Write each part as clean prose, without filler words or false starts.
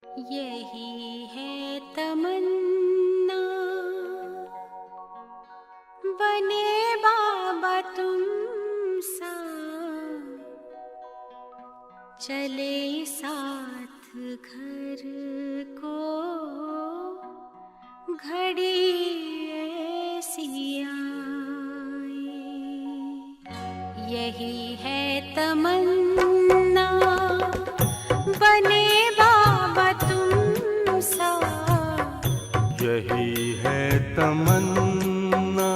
यही है तमन्ना, बने बाबा तुम सा, चले साथ घर को घड़ी ऐसी आए। यही है तमन्ना, बने बाबा तुम सा। यही है तमन्ना,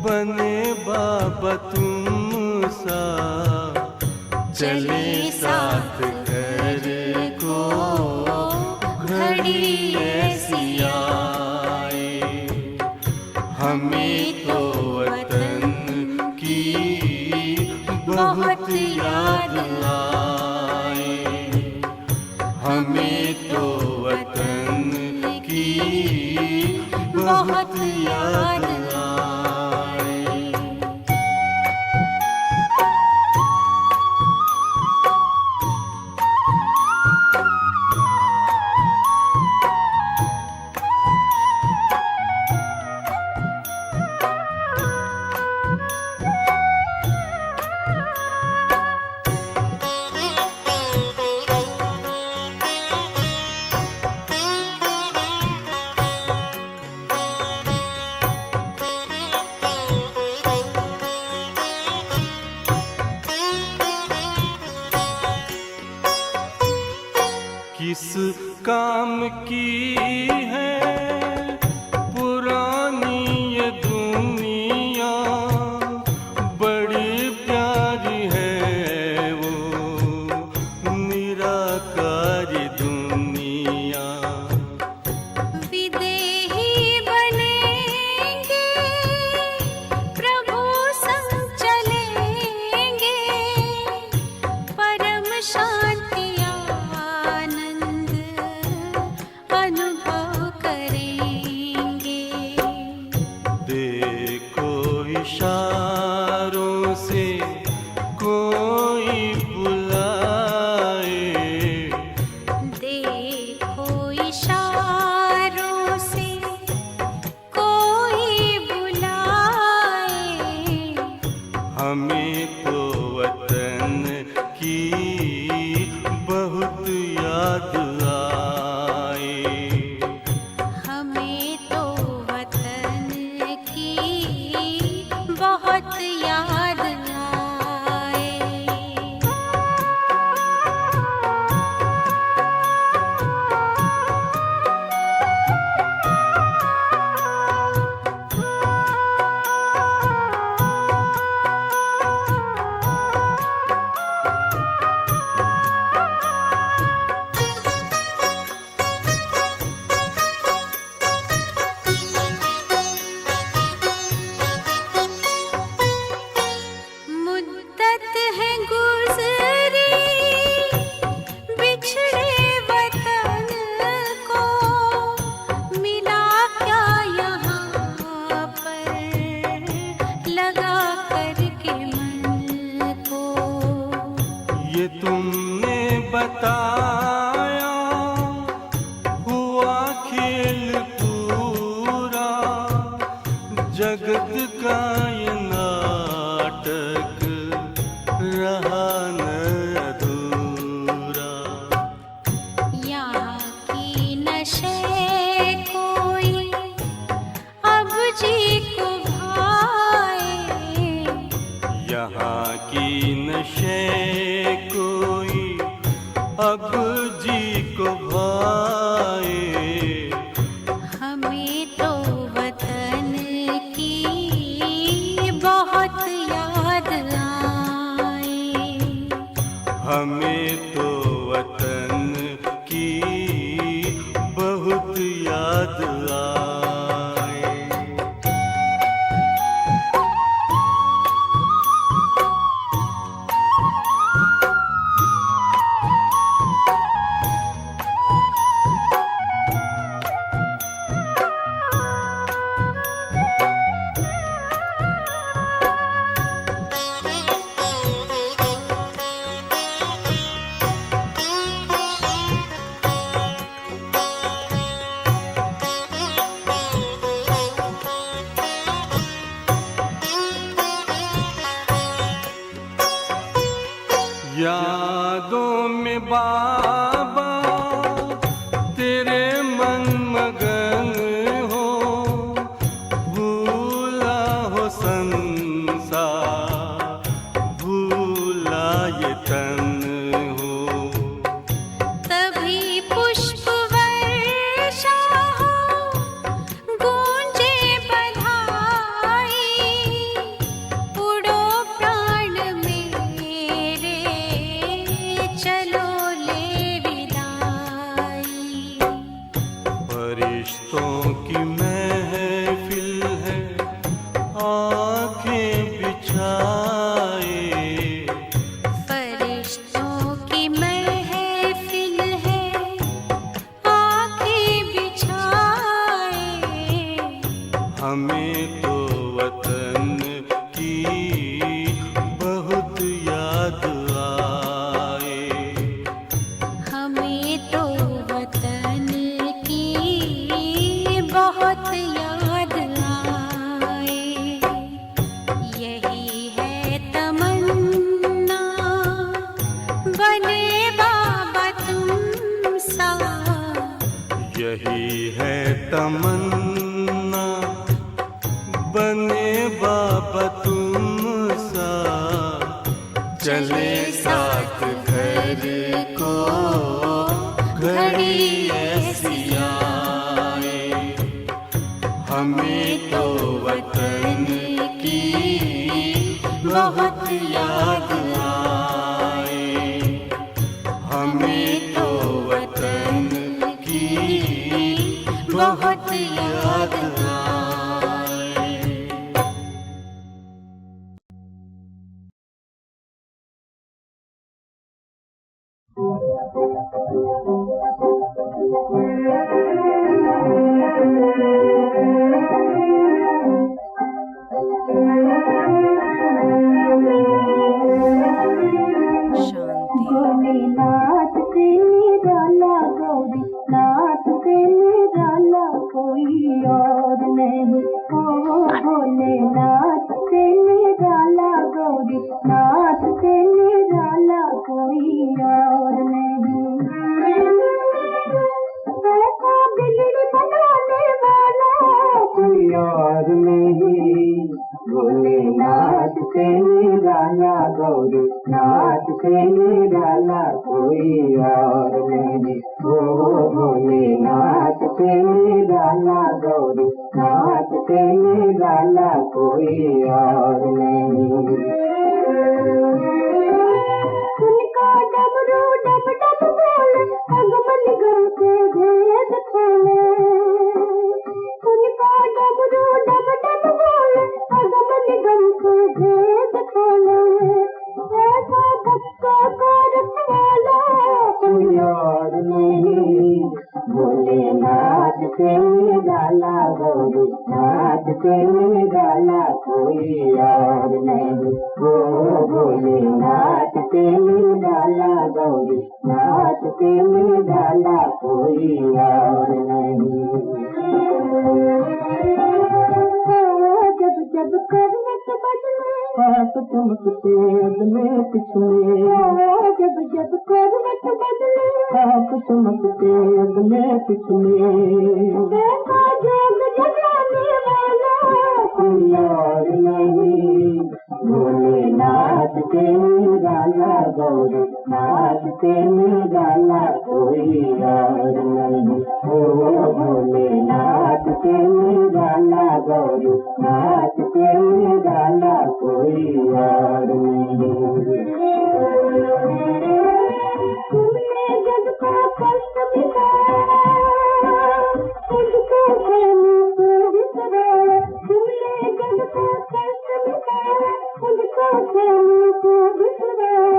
बने बाबा तुम सा, चले साथ घर को घड़ी ऐसी आए। हमें तो वतन की बहुत याद आए, हमें तो वतन की बहुत याद आए। किस काम की है पुरानी ये दुनिया, बड़ी प्यारी है वो निराकारी दुनिया। विदेही बनेंगे, प्रभु संग चलेंगे, परम शांति आनंद अनुभव करेंगे। फरिश्तों की महफिल है, आंखें बिछाए। फरिश्तों की महफिल है, आंखें बिछाए। हमें तो वतन की बहुत याद आए। हमें तो वतन की बहुत याद आए। यही है तमन्ना, बने बाबा तुम सा। यही है तमन्ना, बने बाबा तुम सा। चले साथ घर को घड़ी ऐसी आए। हमें तो वतन की बहुत याद आए। हमें तो वतन की बहुत याद आए। भोलेनाथ से निराला गौरी नाथ से निराला कोई और नहीं। ओ भोलेनाथ से निराला गौरी नाथ से निराला कोई और नहीं। ऐसा बिगड़ बनाने वाला कोई और नहीं। भोलेनाथ से निराला गौरी नाथ से निराला कोई और नहीं। ओ भोलेनाथ से निराला गौरी नाथ से निराला कोई और नहीं। उनका डमरू डम डम बोले, अगमन गम के भेद खोले। उनका डमरू डम डम बोले, अगमन गम के भेद खोले। ऐसा भक्तों को रखवाला कोई और नहीं। भोलेनाथ से निराला गौरी नाथ से निराला कोई और नहीं। ओ भोलेनाथ से निराला गौरी नाथ से निराला कोई और नहीं। जब जब करवट बदले हाथ चमकते अदले पिछले। जब जब करवट बदले हाथ चमकते अदले पिछले। देखा जोग जगाने वाला कोई और नहीं। भोलेनाथ से निराला गौरी नाथ से निराला कोई और नहीं। ओ भोलेनाथ से निराला गौरी नाथ से निराला कोई और नहीं। तुमने जग का कष्ट मिटाया, तुझको प्रेमी को बिसराया। तुमने जग का कष्ट मिटाया, तुझको प्रेमी को बिसराया।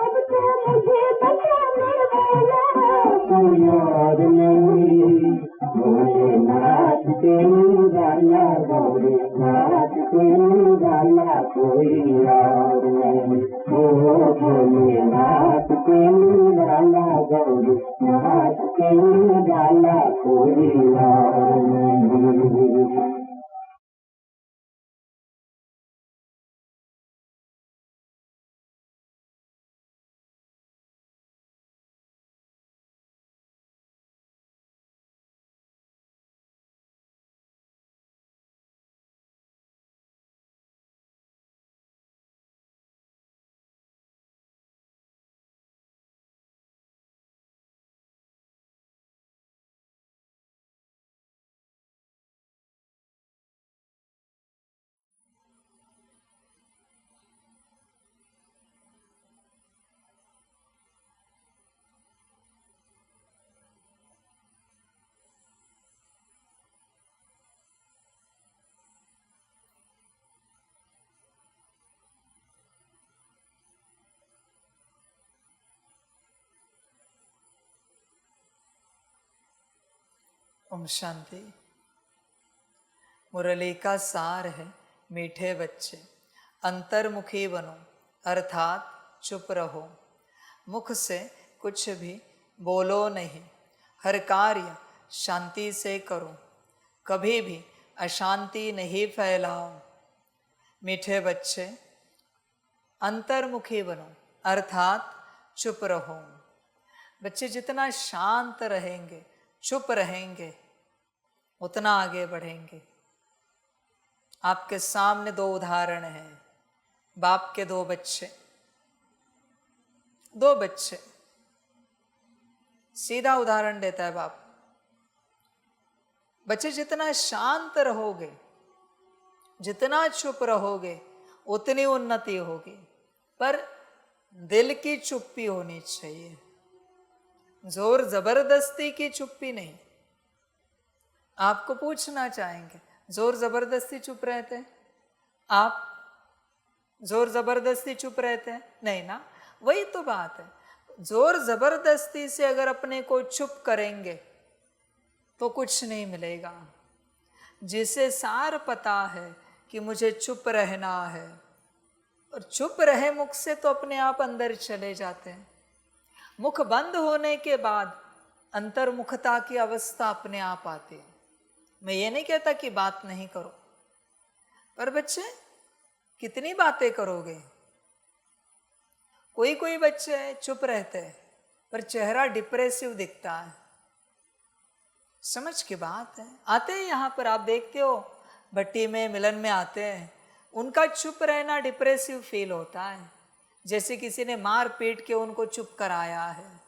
अब तो मुझे बचाने वाला कोई और नहीं। भोलेनाथ से निराला गौरी नाथ से निराला कोई और नहीं। ओ भोलेनाथ से निराला गौरी नाथ से निराला कोई और नहीं। ओम शांति। मुरली का सार है मीठे बच्चे, अंतर्मुखी बनो अर्थात चुप रहो, मुख से कुछ भी बोलो नहीं, हर कार्य शांति से करो, कभी भी अशांति नहीं फैलाओ। मीठे बच्चे अंतर्मुखी बनो अर्थात चुप रहो। बच्चे जितना शांत रहेंगे, चुप रहेंगे, उतना आगे बढ़ेंगे। आपके सामने दो उदाहरण हैं। बाप के दो बच्चे, सीधा उदाहरण देता है बाप। बच्चे जितना शांत रहोगे, जितना चुप रहोगे, उतनी उन्नति होगी। पर दिल की चुप्पी होनी चाहिए, जोर जबरदस्ती की चुप्पी नहीं। आपको पूछना चाहेंगे, जोर जबरदस्ती चुप रहते हैं? आप जोर जबरदस्ती चुप रहते हैं? नहीं ना। वही तो बात है, जोर जबरदस्ती से अगर अपने को चुप करेंगे तो कुछ नहीं मिलेगा। जिसे सार पता है कि मुझे चुप रहना है, और चुप रहे मुख से तो अपने आप अंदर चले जाते हैं। मुख बंद होने के बाद अंतर्मुखता की अवस्था अपने आप आती है। मैं ये नहीं कहता कि बात नहीं करो, पर बच्चे कितनी बातें करोगे? कोई कोई बच्चे चुप रहते हैं पर चेहरा डिप्रेसिव दिखता है। समझ की बात है। आते हैं यहाँ पर, आप देखते हो भट्टी में, मिलन में आते हैं, उनका चुप रहना डिप्रेसिव फील होता है, जैसे किसी ने मार पीट के उनको चुप कराया है।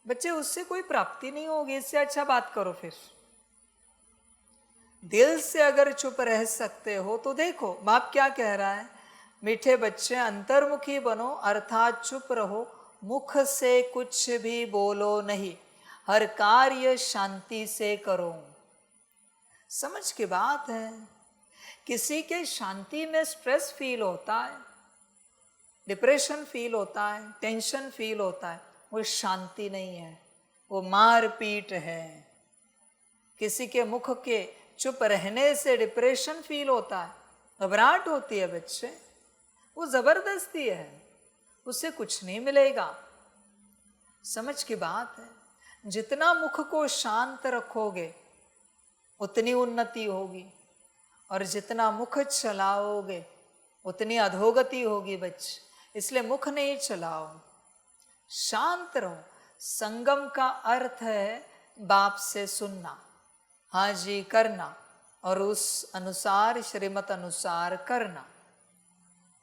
बच्चे उससे कोई प्राप्ति नहीं होगी, इससे अच्छा बात करो। फिर दिल से अगर चुप रह सकते हो तो देखो बाप क्या कह रहा है। मीठे बच्चे अंतर्मुखी बनो अर्थात चुप रहो, मुख से कुछ भी बोलो नहीं, हर कार्य शांति से करो। समझ की बात है। किसी के शांति में स्ट्रेस फील होता है, डिप्रेशन फील होता है, टेंशन फील होता है, वो शांति नहीं है, वो मार पीट है। किसी के मुख के चुप रहने से डिप्रेशन फील होता है, घबराहट होती है बच्चे, वो जबरदस्ती है, उससे कुछ नहीं मिलेगा। समझ की बात है। जितना मुख को शांत रखोगे उतनी उन्नति होगी, और जितना मुख चलाओगे उतनी अधोगति होगी बच्चे। इसलिए मुख नहीं चलाओ, शांत रहो। संगम का अर्थ है बाप से सुनना, हाँ जी करना, और उस अनुसार श्रीमत अनुसार करना।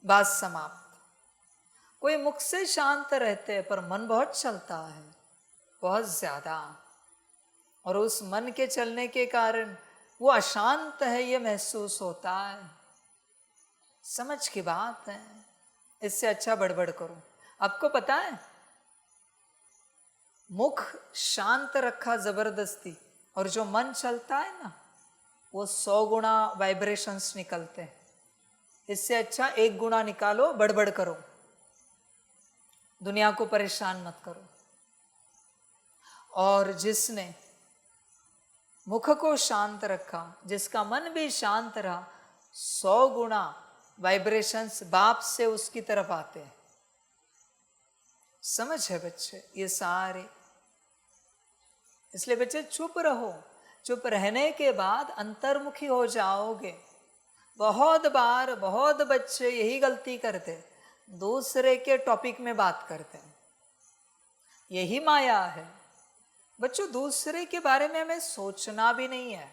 बात समाप्त। कोई मुख से शांत रहते हैं पर मन बहुत चलता है, बहुत ज्यादा, और उस मन के चलने के कारण वो अशांत है ये महसूस होता है। समझ की बात है। इससे अच्छा बड़बड़ करो। आपको पता है मुख शांत रखा जबरदस्ती, और जो मन चलता है ना, वो 100 गुना वाइब्रेशंस निकलते हैं। इससे अच्छा 1 गुना निकालो, बड़बड़ करो, दुनिया को परेशान मत करो। और जिसने मुख को शांत रखा, जिसका मन भी शांत रहा, 100 गुना वाइब्रेशंस बाप से उसकी तरफ आते हैं। समझ है बच्चे ये सारे। इसलिए बच्चे चुप रहो। चुप रहने के बाद अंतर्मुखी हो जाओगे। बहुत बार बहुत बच्चे यही गलती करते, दूसरे के टॉपिक में बात करते हैं। यही माया है बच्चों। दूसरे के बारे में हमें सोचना भी नहीं है।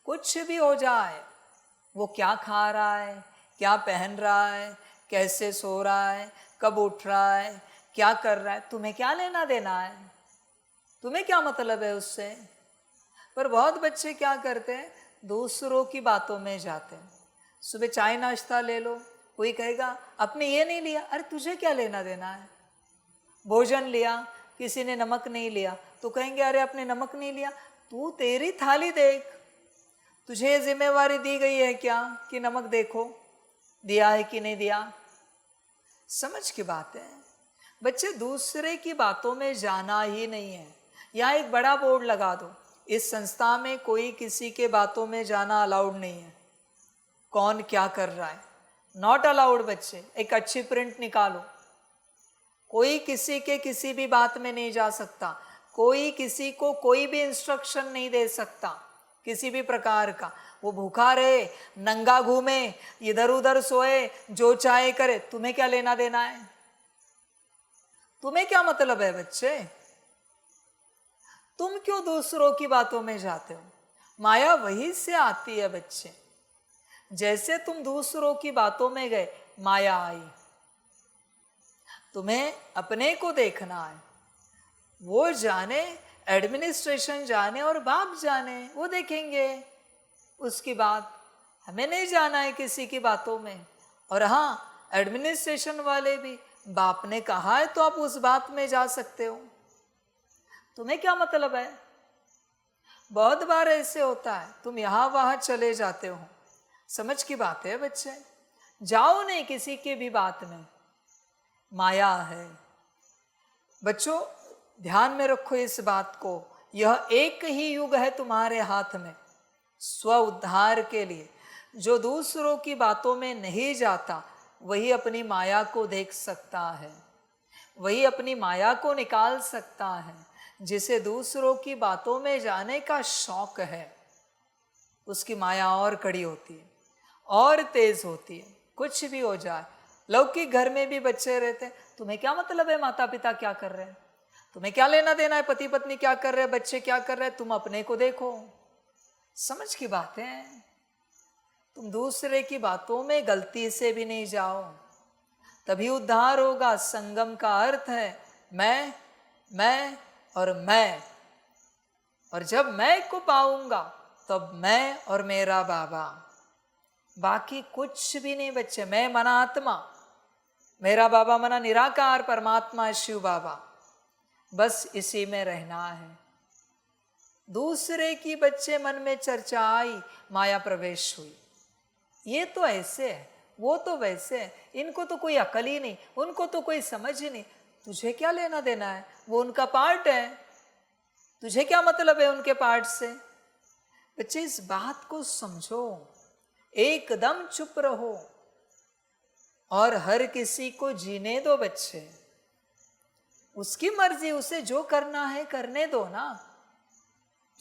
कुछ भी हो जाए, वो क्या खा रहा है, क्या पहन रहा है, कैसे सो रहा है, कब उठ रहा है, क्या कर रहा है, तुम्हें क्या लेना देना है? तुम्हें क्या मतलब है उससे? पर बहुत बच्चे क्या करते हैं, दूसरों की बातों में जाते हैं। सुबह चाय नाश्ता ले लो, कोई कहेगा आपने ये नहीं लिया, अरे तुझे क्या लेना देना है? भोजन लिया, किसी ने नमक नहीं लिया तो कहेंगे अरे आपने नमक नहीं लिया, तू तेरी थाली देख, तुझे ये जिम्मेवारी दी गई है क्या कि नमक देखो दिया है कि नहीं दिया? समझ की बात है बच्चे। दूसरे की बातों में जाना ही नहीं है। यहाँ एक बड़ा बोर्ड लगा दो, इस संस्था में कोई किसी के बातों में जाना अलाउड नहीं है। कौन क्या कर रहा है, नॉट अलाउड। बच्चे एक अच्छी प्रिंट निकालो। कोई किसी के किसी भी बात में नहीं जा सकता, कोई किसी को कोई भी इंस्ट्रक्शन नहीं दे सकता किसी भी प्रकार का। वो भूखा रहे, नंगा घूमे, इधर उधर सोए, जो चाहे करे, तुम्हें क्या लेना देना है? तुम्हें क्या मतलब है बच्चे? तुम क्यों दूसरों की बातों में जाते हो? माया वहीं से आती है बच्चे। जैसे तुम दूसरों की बातों में गए, माया आई। तुम्हें अपने को देखना है। वो जाने, एडमिनिस्ट्रेशन जाने और बाप जाने, वो देखेंगे उसकी बात। हमें नहीं जाना है किसी की बातों में। और हाँ, एडमिनिस्ट्रेशन वाले भी, बाप ने कहा है तो आप उस बात में जा सकते हो। तुम्हें क्या मतलब है? बहुत बार ऐसे होता है, तुम यहाँ वहाँ चले जाते हो। समझ की बात है बच्चे, जाओ नहीं किसी की भी बात में, माया है। बच्चों ध्यान में रखो इस बात को, यह एक ही युग है तुम्हारे हाथ में स्व उद्धार के लिए। जो दूसरों की बातों में नहीं जाता वही अपनी माया को देख सकता है, वही अपनी माया को निकाल सकता है। जिसे दूसरों की बातों में जाने का शौक है, उसकी माया और कड़ी होती है और तेज होती है। कुछ भी हो जाए, लौकिक घर में भी बच्चे रहते हैं, तुम्हें क्या मतलब है माता पिता क्या कर रहे हैं? तुम्हें क्या लेना देना है पति पत्नी क्या कर रहे हैं, बच्चे क्या कर रहे हैं? तुम अपने को देखो। समझ की बात है। तुम दूसरे की बातों में गलती से भी नहीं जाओ, तभी उद्धार होगा। संगम का अर्थ है मैं और मैं। और जब मैं को पाऊंगा तब मैं और मेरा बाबा, बाकी कुछ भी नहीं बच्चे। मैं मना आत्मा, मेरा बाबा मना निराकार परमात्मा शिव बाबा, बस इसी में रहना है। दूसरे की बच्चे मन में चर्चा आई, माया प्रवेश हुई। ये तो ऐसे है, वो तो वैसे है, इनको तो कोई अकल ही नहीं, उनको तो कोई समझ ही नहीं। तुझे क्या लेना देना है? वो उनका पार्ट है, तुझे क्या मतलब है उनके पार्ट से? बच्चे इस बात को समझो, एकदम चुप रहो और हर किसी को जीने दो बच्चे। उसकी मर्जी, उसे जो करना है करने दो ना।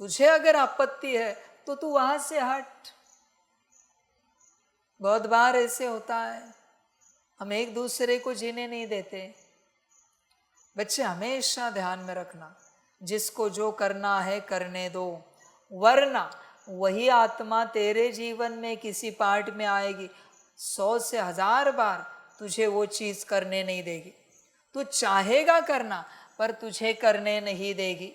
तुझे अगर आपत्ति है तो तू वहां से हट। बहुत बार ऐसे होता है, हम एक दूसरे को जीने नहीं देते। बच्चे हमेशा ध्यान में रखना, जिसको जो करना है करने दो, वरना वही आत्मा तेरे जीवन में किसी पार्ट में आएगी, 100 से 1000 बार तुझे वो चीज करने नहीं देगी। तू चाहेगा करना पर तुझे करने नहीं देगी।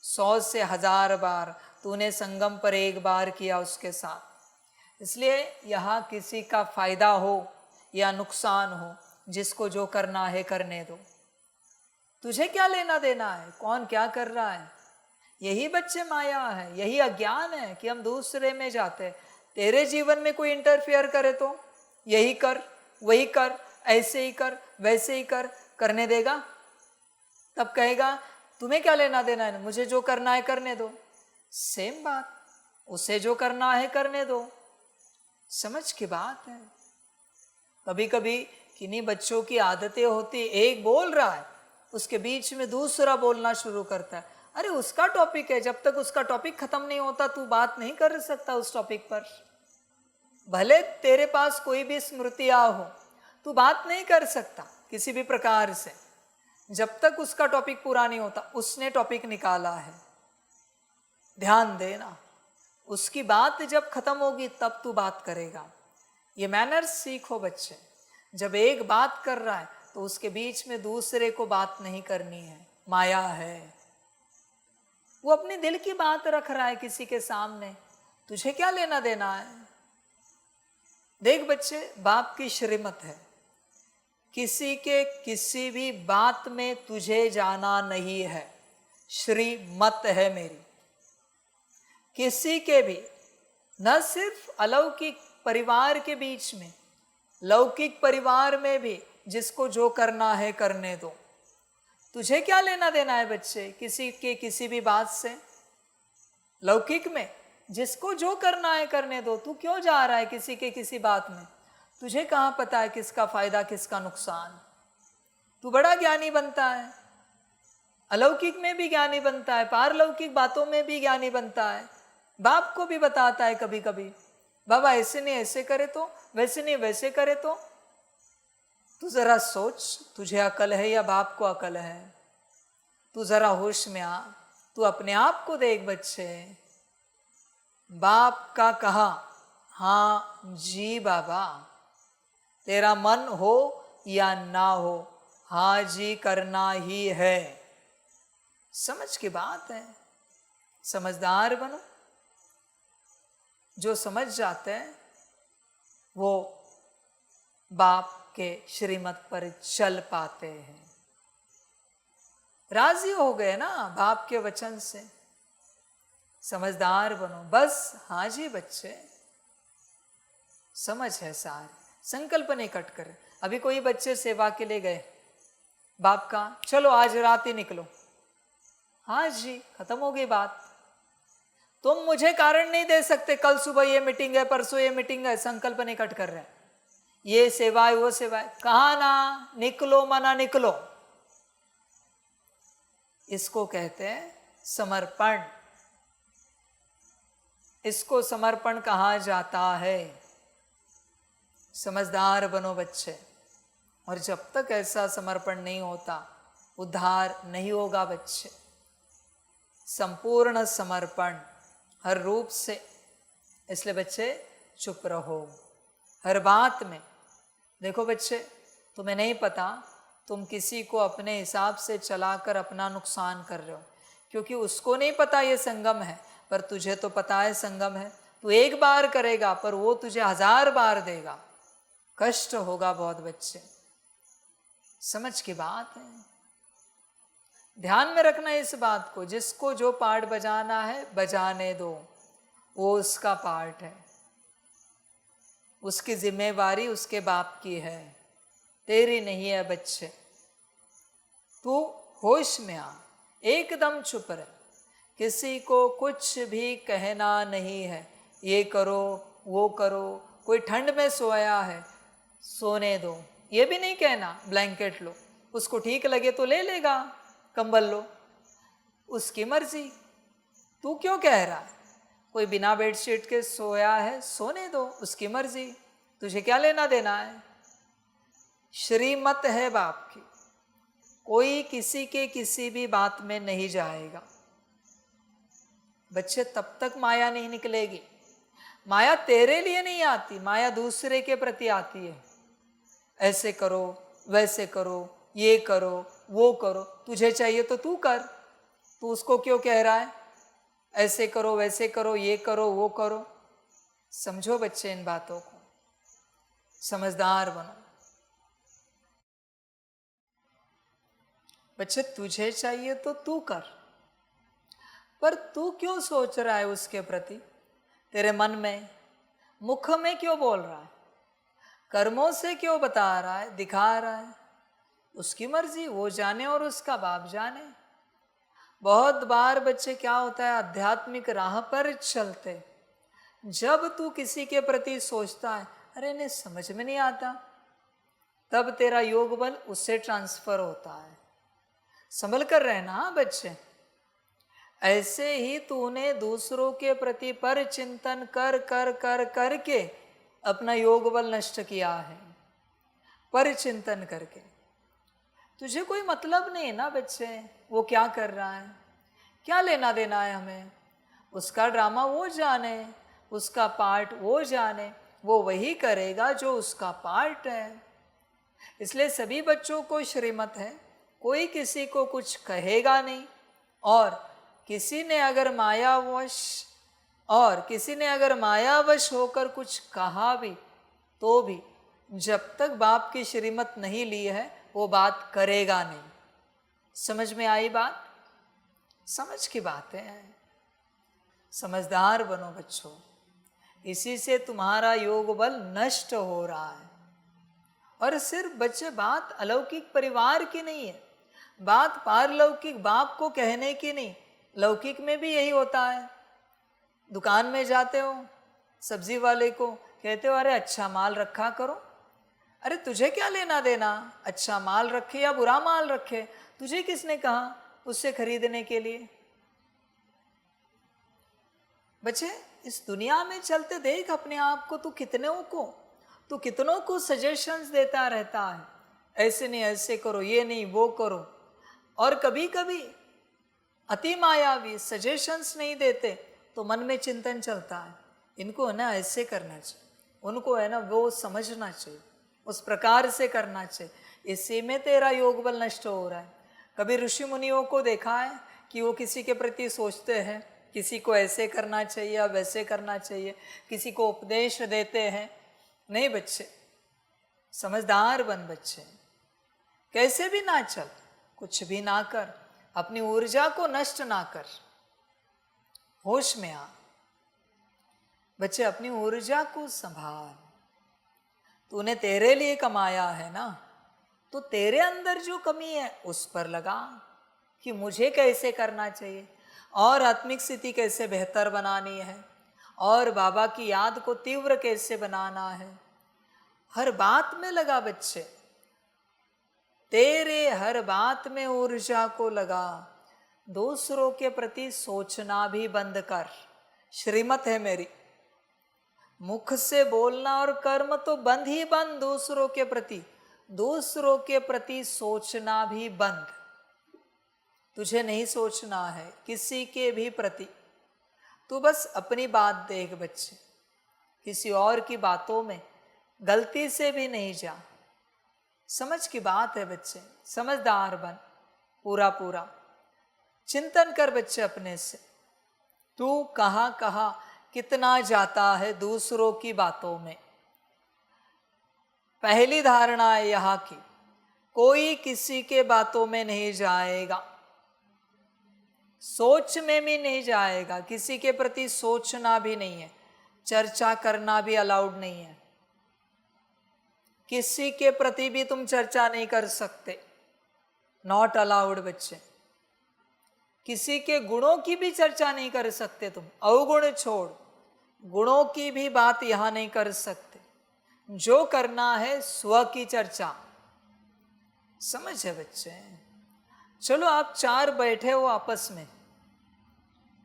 100 से 1000 बार तूने संगम पर एक बार किया उसके साथ। इसलिए यहाँ किसी का फायदा हो या नुकसान हो, जिसको जो करना है करने दो। तुझे क्या लेना देना है कौन क्या कर रहा है? यही बच्चे माया है, यही अज्ञान है कि हम दूसरे में जाते हैं। तेरे जीवन में कोई इंटरफियर करे तो यही कर, वही कर, ऐसे ही कर, वैसे ही कर, करने देगा? तब कहेगा तुम्हें क्या लेना देना है, मुझे जो करना है करने दो। सेम बात, उसे जो करना है करने दो। समझ की बात है। कभी कभी किन्हीं बच्चों की आदतें होती, एक बोल रहा है उसके बीच में दूसरा बोलना शुरू करता है। अरे उसका टॉपिक है, जब तक उसका टॉपिक खत्म नहीं होता तू बात नहीं कर सकता उस टॉपिक पर। भले तेरे पास कोई भी स्मृतियां हो, तू बात नहीं कर सकता किसी भी प्रकार से जब तक उसका टॉपिक पूरा नहीं होता। उसने टॉपिक निकाला है, ध्यान देना, उसकी बात जब खत्म होगी तब तू बात करेगा। ये मैनर्स सीखो बच्चे। जब एक बात कर रहा है तो उसके बीच में दूसरे को बात नहीं करनी है, माया है। वो अपने दिल की बात रख रहा है किसी के सामने, तुझे क्या लेना देना है? देख बच्चे, बाप की श्रीमत है, किसी के किसी भी बात में तुझे जाना नहीं है। श्रीमत है मेरी, किसी के भी, न सिर्फ अलौकिक परिवार के बीच में, लौकिक परिवार में भी जिसको जो करना है करने दो। तुझे क्या लेना देना है बच्चे किसी के किसी भी बात से? लौकिक में जिसको जो करना है करने दो, तू क्यों जा रहा है किसी के किसी बात में? तुझे कहाँ पता है किसका फायदा किसका नुकसान? तू बड़ा ज्ञानी बनता है, अलौकिक में भी ज्ञानी बनता है, पारलौकिक बातों में भी ज्ञानी बनता है। बाप को भी बताता है कभी कभी, बाबा ऐसे नहीं ऐसे करे तो, वैसे नहीं वैसे करे तो। तू जरा सोच, तुझे अकल है या बाप को अकल है? तू जरा होश में आ, तू अपने आप को देख बच्चे। बाप का कहा हाँ जी बाबा, तेरा मन हो या ना हो, हाँ जी करना ही है। समझ की बात है, समझदार बनो। जो समझ जाते हैं वो बाप के श्रीमत पर चल पाते हैं। राजी हो गए ना बाप के वचन से, समझदार बनो बस। हाँ जी बच्चे, समझ है सारे, संकल्प नहीं कट कर। अभी कोई बच्चे सेवा के लिए गए, बाप का चलो आज रात ही निकलो, हाँ जी खत्म हो गई बात। तुम मुझे कारण नहीं दे सकते, कल सुबह ये मीटिंग है, परसों ये मीटिंग है, संकल्प नहीं कट कर रहे, ये सेवा है वो सेवा है, कहा ना निकलो मना निकलो। इसको कहते हैं समर्पण, इसको समर्पण कहा जाता है। समझदार बनो बच्चे। और जब तक ऐसा समर्पण नहीं होता उद्धार नहीं होगा बच्चे। संपूर्ण समर्पण हर रूप से। इसलिए बच्चे चुप रहो हर बात में। देखो बच्चे, तुम्हें नहीं पता, तुम किसी को अपने हिसाब से चलाकर अपना नुकसान कर रहे हो, क्योंकि उसको नहीं पता ये संगम है, पर तुझे तो पता है संगम है। तू एक बार करेगा पर वो तुझे 1000 बार देगा, कष्ट होगा बहुत बच्चे। समझ की बात है, ध्यान में रखना इस बात को। जिसको जो पार्ट बजाना है बजाने दो, वो उसका पार्ट है, उसकी जिम्मेवारी उसके बाप की है, तेरी नहीं है बच्चे। तू होश में आ, एकदम चुप रह, किसी को कुछ भी कहना नहीं है। ये करो वो करो, कोई ठंड में सोया है सोने दो, ये भी नहीं कहना ब्लैंकेट लो, उसको ठीक लगे तो ले लेगा, कंबल लो, उसकी मर्जी। तू क्यों कह रहा है? कोई बिना बेडशीट के सोया है, सोने दो, उसकी मर्जी, तुझे क्या लेना देना है? श्रीमत है बाप की, कोई किसी के किसी भी बात में नहीं जाएगा बच्चे। तब तक माया नहीं निकलेगी। माया तेरे लिए नहीं आती, माया दूसरे के प्रति आती है। ऐसे करो वैसे करो, ये करो वो करो, तुझे चाहिए तो तू कर, तू उसको क्यों कह रहा है ऐसे करो वैसे करो, ये करो वो करो? समझो बच्चे इन बातों को, समझदार बनो बच्चे। तुझे चाहिए तो तू कर, पर तू क्यों सोच रहा है उसके प्रति? तेरे मन में, मुख में क्यों बोल रहा है? कर्मों से क्यों बता रहा है, दिखा रहा है? उसकी मर्जी, वो जाने और उसका बाप जाने। बहुत बार बच्चे क्या होता है, आध्यात्मिक राह पर चलते जब तू किसी के प्रति सोचता है अरे इन्हें समझ में नहीं आता, तब तेरा योग बल उससे ट्रांसफर होता है। संभल कर रहना बच्चे। ऐसे ही तूने दूसरों के प्रति पर चिंतन कर कर कर करके अपना योग बल नष्ट किया है, पर चिंतन करके। तुझे कोई मतलब नहीं है ना बच्चे, वो क्या कर रहा है, क्या लेना देना है हमें? उसका ड्रामा वो जाने, उसका पार्ट वो जाने, वो वही करेगा जो उसका पार्ट है। इसलिए सभी बच्चों को श्रीमत है, कोई किसी को कुछ कहेगा नहीं। और किसी ने अगर मायावश होकर कुछ कहा भी, तो भी जब तक बाप की श्रीमत नहीं ली है वो बात करेगा नहीं। समझ में आई बात? समझ की बात है। समझदार बनो बच्चों, इसी से तुम्हारा योग बल नष्ट हो रहा है। और सिर्फ बच्चे, बात अलौकिक परिवार की नहीं है, बात पारलौकिक बाप को कहने की नहीं। लौकिक में भी यही होता है, दुकान में जाते हो, सब्जी वाले को कहते हो अरे अच्छा माल रखा करो। अरे तुझे क्या लेना देना, अच्छा माल रखे या बुरा माल रखे, तुझे किसने कहा उससे खरीदने के लिए। बच्चे इस दुनिया में चलते देख अपने आप को, तू कितनों को सजेशंस देता रहता है, ऐसे नहीं ऐसे करो, ये नहीं वो करो। और कभी कभी अति मायावी सजेशंस नहीं देते तो मन में चिंतन चलता है, इनको है ना ऐसे करना चाहिए, उनको है ना वो समझना चाहिए, उस प्रकार से करना चाहिए, इसी में तेरा योग बल नष्ट हो रहा है। कभी ऋषि मुनियों को देखा है कि वो किसी के प्रति सोचते हैं, किसी को ऐसे करना चाहिए या वैसे करना चाहिए, किसी को उपदेश देते हैं? नहीं बच्चे, समझदार बन बच्चे, कैसे भी ना चल, कुछ भी ना कर, अपनी ऊर्जा को नष्ट ना कर, होश में आ। बच्चे अपनी ऊर्जा को संभाल, तूने तेरे लिए कमाया है ना, तो तेरे अंदर जो कमी है उस पर लगा कि मुझे कैसे करना चाहिए और आत्मिक स्थिति कैसे बेहतर बनानी है और बाबा की याद को तीव्र कैसे बनाना है। हर बात में लगा बच्चे, तेरे हर बात में ऊर्जा को लगा। दूसरों के प्रति सोचना भी बंद कर, श्रीमत है मेरी, मुख से बोलना और कर्म तो बंद ही बंद, दूसरों के प्रति सोचना भी बंद। तुझे नहीं सोचना है किसी के भी प्रति, तू बस अपनी बात देख बच्चे, किसी और की बातों में गलती से भी नहीं जा। समझ की बात है बच्चे, समझदार बन, पूरा चिंतन कर बच्चे अपने से, तू कहाँ कहाँ कितना जाता है दूसरों की बातों में। पहली धारणा है यहाँ की, कोई किसी के बातों में नहीं जाएगा, सोच में भी नहीं जाएगा, किसी के प्रति सोचना भी नहीं है, चर्चा करना भी अलाउड नहीं है, किसी के प्रति भी तुम चर्चा नहीं कर सकते, नॉट अलाउड बच्चे। किसी के गुणों की भी चर्चा नहीं कर सकते तुम, अवगुण छोड़, गुणों की भी बात यहां नहीं कर सकते। जो करना है स्व की चर्चा, समझ है बच्चे। चलो आप चार बैठे हो आपस में,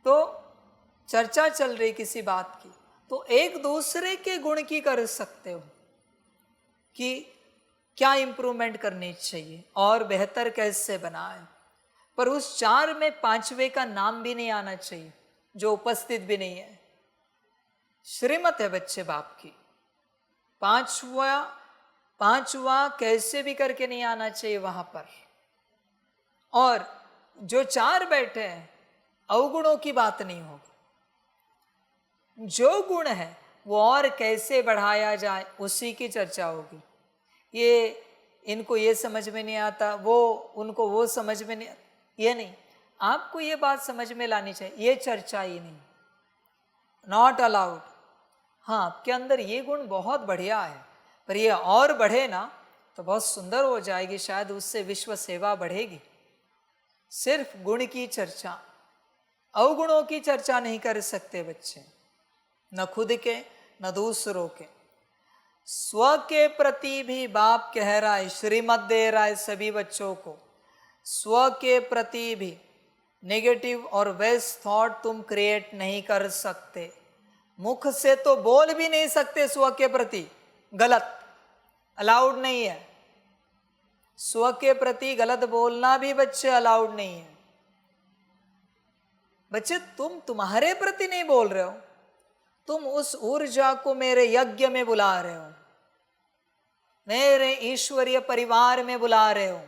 तो चर्चा चल रही किसी बात की, तो एक दूसरे के गुण की कर सकते हो कि क्या इंप्रूवमेंट करनी चाहिए और बेहतर कैसे बनाए, पर उस चार में पांचवे का नाम भी नहीं आना चाहिए जो उपस्थित भी नहीं है। श्रीमत है बच्चे बाप की, पांचवा कैसे भी करके नहीं आना चाहिए वहां पर। और जो चार बैठे हैं अवगुणों की बात नहीं होगी, जो गुण है वो और कैसे बढ़ाया जाए उसी की चर्चा होगी। ये इनको ये समझ में नहीं आता, वो उनको वो समझ में नहीं, ये नहीं, आपको ये बात समझ में लानी चाहिए, ये चर्चा ही नहीं, नॉट अलाउड। हाँ, आपके अंदर ये गुण बहुत बढ़िया है, पर ये और बढ़े ना तो बहुत सुंदर हो जाएगी, शायद उससे विश्व सेवा बढ़ेगी। सिर्फ गुण की चर्चा, अवगुणों की चर्चा नहीं कर सकते बच्चे, न खुद के न दूसरों के। स्व के प्रति भी बाप कह रहा है, श्रीमत दे रहा है सभी बच्चों को, स्व के प्रति भी नेगेटिव और वेस्ट थॉट तुम क्रिएट नहीं कर सकते। मुख से तो बोल भी नहीं सकते स्व के प्रति गलत, अलाउड नहीं है। स्व के प्रति गलत बोलना भी बच्चे अलाउड नहीं है। बच्चे तुम्हारे प्रति नहीं बोल रहे हो, तुम उस ऊर्जा को मेरे यज्ञ में बुला रहे हो, मेरे ईश्वरीय परिवार में बुला रहे हो।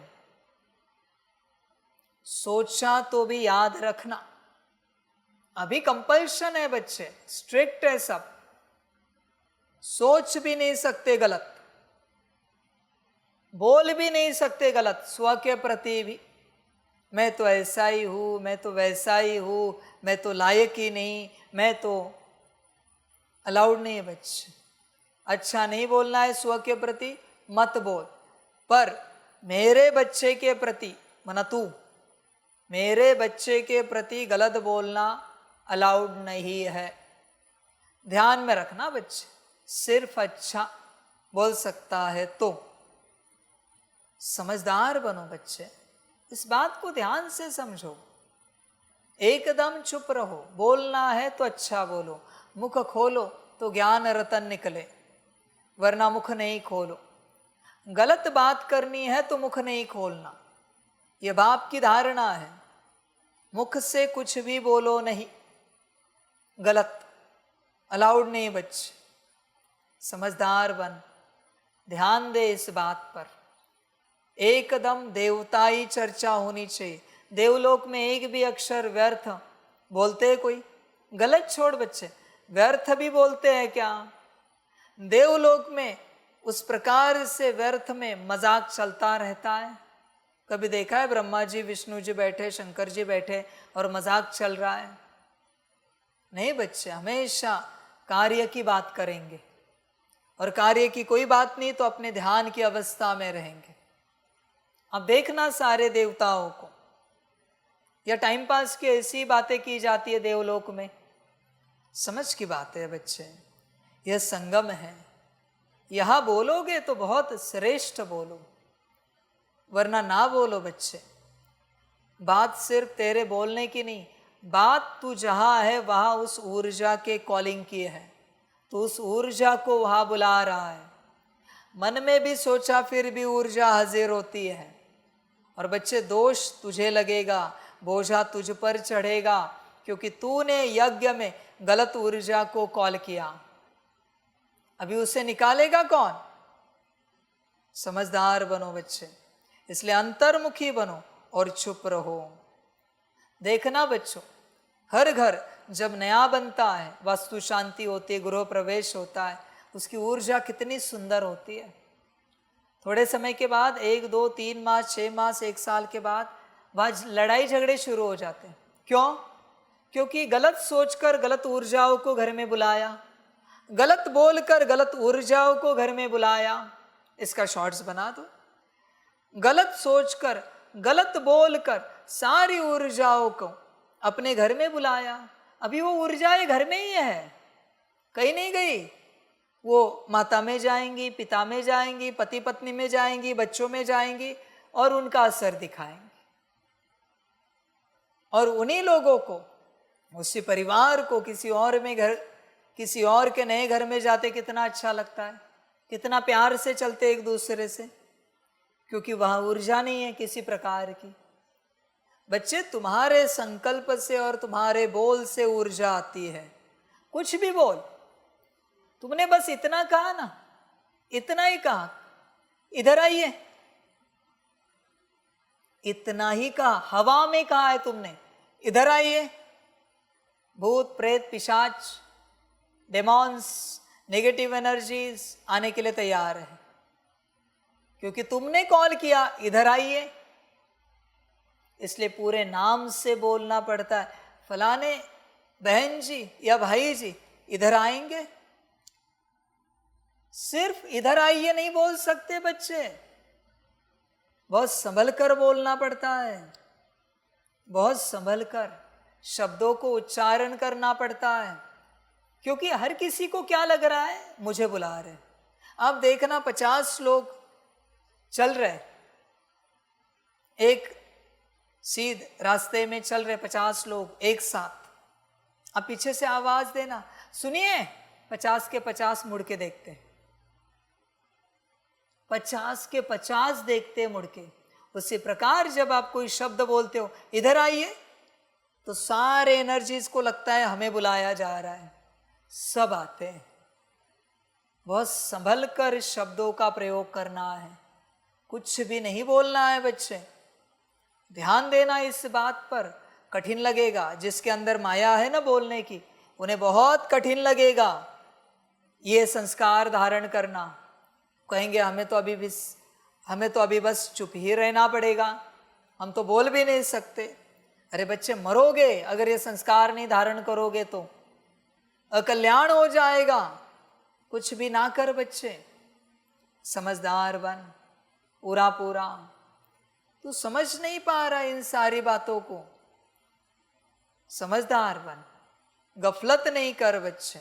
सोचा तो भी याद रखना, अभी कंपल्शन है बच्चे, स्ट्रिक्ट है सब, सोच भी नहीं सकते गलत, बोल भी नहीं सकते गलत स्व के प्रति भी। मैं तो ऐसा ही हूँ, मैं तो वैसा ही हूँ, मैं तो लायक ही नहीं, मैं तो, अलाउड नहीं है बच्चे। अच्छा नहीं बोलना है स्व के प्रति, मत बोल, पर मेरे बच्चे के प्रति, मना तू मेरे बच्चे के प्रति गलत बोलना अलाउड नहीं है। ध्यान में रखना बच्चे, सिर्फ अच्छा बोल सकता है तो। समझदार बनो बच्चे, इस बात को ध्यान से समझो। एकदम चुप रहो, बोलना है तो अच्छा बोलो, मुख खोलो तो ज्ञान रतन निकले, वरना मुख नहीं खोलो। गलत बात करनी है तो मुख नहीं खोलना, यह बाप की धारणा है। मुख से कुछ भी बोलो नहीं, गलत, अलाउड नहीं बच्चे। समझदार बन, ध्यान दे इस बात पर। एकदम देवताई चर्चा होनी चाहिए। देवलोक में एक भी अक्षर व्यर्थ बोलते हैं कोई? गलत छोड़ बच्चे, व्यर्थ भी बोलते हैं क्या? देवलोक में उस प्रकार से व्यर्थ में मजाक चलता रहता है। कभी देखा है ब्रह्मा जी विष्णु जी बैठे, शंकर जी बैठे और मजाक चल रहा है? नहीं बच्चे, हमेशा कार्य की बात करेंगे, और कार्य की कोई बात नहीं तो अपने ध्यान की अवस्था में रहेंगे। अब देखना सारे देवताओं को, या टाइम पास की ऐसी बातें की जाती है देवलोक में? समझ की बात है बच्चे, यह संगम है। यहां बोलोगे तो बहुत श्रेष्ठ बोलो, वरना ना बोलो बच्चे। बात सिर्फ तेरे बोलने की नहीं, बात तू जहां है वहां उस ऊर्जा के कॉलिंग की है, तो उस ऊर्जा को वहां बुला रहा है। मन में भी सोचा फिर भी ऊर्जा हाजिर होती है। और बच्चे, दोष तुझे लगेगा, बोझा तुझ पर चढ़ेगा, क्योंकि तूने यज्ञ में गलत ऊर्जा को कॉल किया। अभी उसे निकालेगा कौन? समझदार बनो बच्चे, इसलिए अंतर्मुखी बनो और चुप रहो। देखना बच्चों, हर घर जब नया बनता है, वास्तु शांति होती है, गृह प्रवेश होता है, उसकी ऊर्जा कितनी सुंदर होती है। थोड़े समय के बाद 1, 2, 3 मास, 6 मास, 1 साल के बाद वह लड़ाई झगड़े शुरू हो जाते हैं। क्यों? क्योंकि गलत सोचकर गलत ऊर्जाओं को घर में बुलाया, गलत बोलकर गलत ऊर्जाओं को घर में बुलाया। इसका शॉर्ट्स बना दो। गलत सोचकर गलत बोलकर सारी ऊर्जाओं को अपने घर में बुलाया। अभी वो ऊर्जाएं घर में ही है, कहीं नहीं गई। वो माता में जाएंगी, पिता में जाएंगी, पति पत्नी में जाएंगी, बच्चों में जाएंगी और उनका असर दिखाएंगी। और उन्हीं लोगों को, उसी परिवार को किसी और के नए घर में जाते कितना अच्छा लगता है, कितना प्यार से चलते एक दूसरे से, क्योंकि वहां ऊर्जा नहीं है किसी प्रकार की। बच्चे, तुम्हारे संकल्प से और तुम्हारे बोल से ऊर्जा आती है। कुछ भी बोल, तुमने बस इतना कहा ना, इतना ही कहा, इधर आइए, इतना ही कहा, हवा में कहा है तुमने, इधर आइए। भूत प्रेत पिशाच डेमॉन्स नेगेटिव एनर्जीज आने के लिए तैयार है, क्योंकि तुमने कॉल किया इधर आइए। इसलिए पूरे नाम से बोलना पड़ता है, फलाने बहन जी या भाई जी इधर आएंगे। सिर्फ इधर आइए नहीं बोल सकते बच्चे, बहुत संभल कर बोलना पड़ता है, बहुत संभल कर शब्दों को उच्चारण करना पड़ता है, क्योंकि हर किसी को क्या लग रहा है, मुझे बुला रहे। अब देखना 50 लोग चल रहे, एक सीध रास्ते में चल रहे 50 लोग एक साथ। अब पीछे से आवाज देना, सुनिए, 50 के 50 मुड़ के देखते हैं, 50 के 50 देखते मुड़ के। उसी प्रकार जब आप कोई शब्द बोलते हो इधर आइए, तो सारे एनर्जीज को लगता है हमें बुलाया जा रहा है, सब आते हैं। बहुत संभल कर शब्दों का प्रयोग करना है, कुछ भी नहीं बोलना है बच्चे। ध्यान देना इस बात पर। कठिन लगेगा, जिसके अंदर माया है ना बोलने की, उन्हें बहुत कठिन लगेगा ये संस्कार धारण करना। कहेंगे हमें तो अभी बस चुप ही रहना पड़ेगा, हम तो बोल भी नहीं सकते। अरे बच्चे, मरोगे अगर ये संस्कार नहीं धारण करोगे तो, अकल्याण हो जाएगा। कुछ भी ना कर बच्चे, समझदार बन पूरा पूरा। तू समझ नहीं पा रहा इन सारी बातों को, समझदार बन, गफलत नहीं कर बच्चे।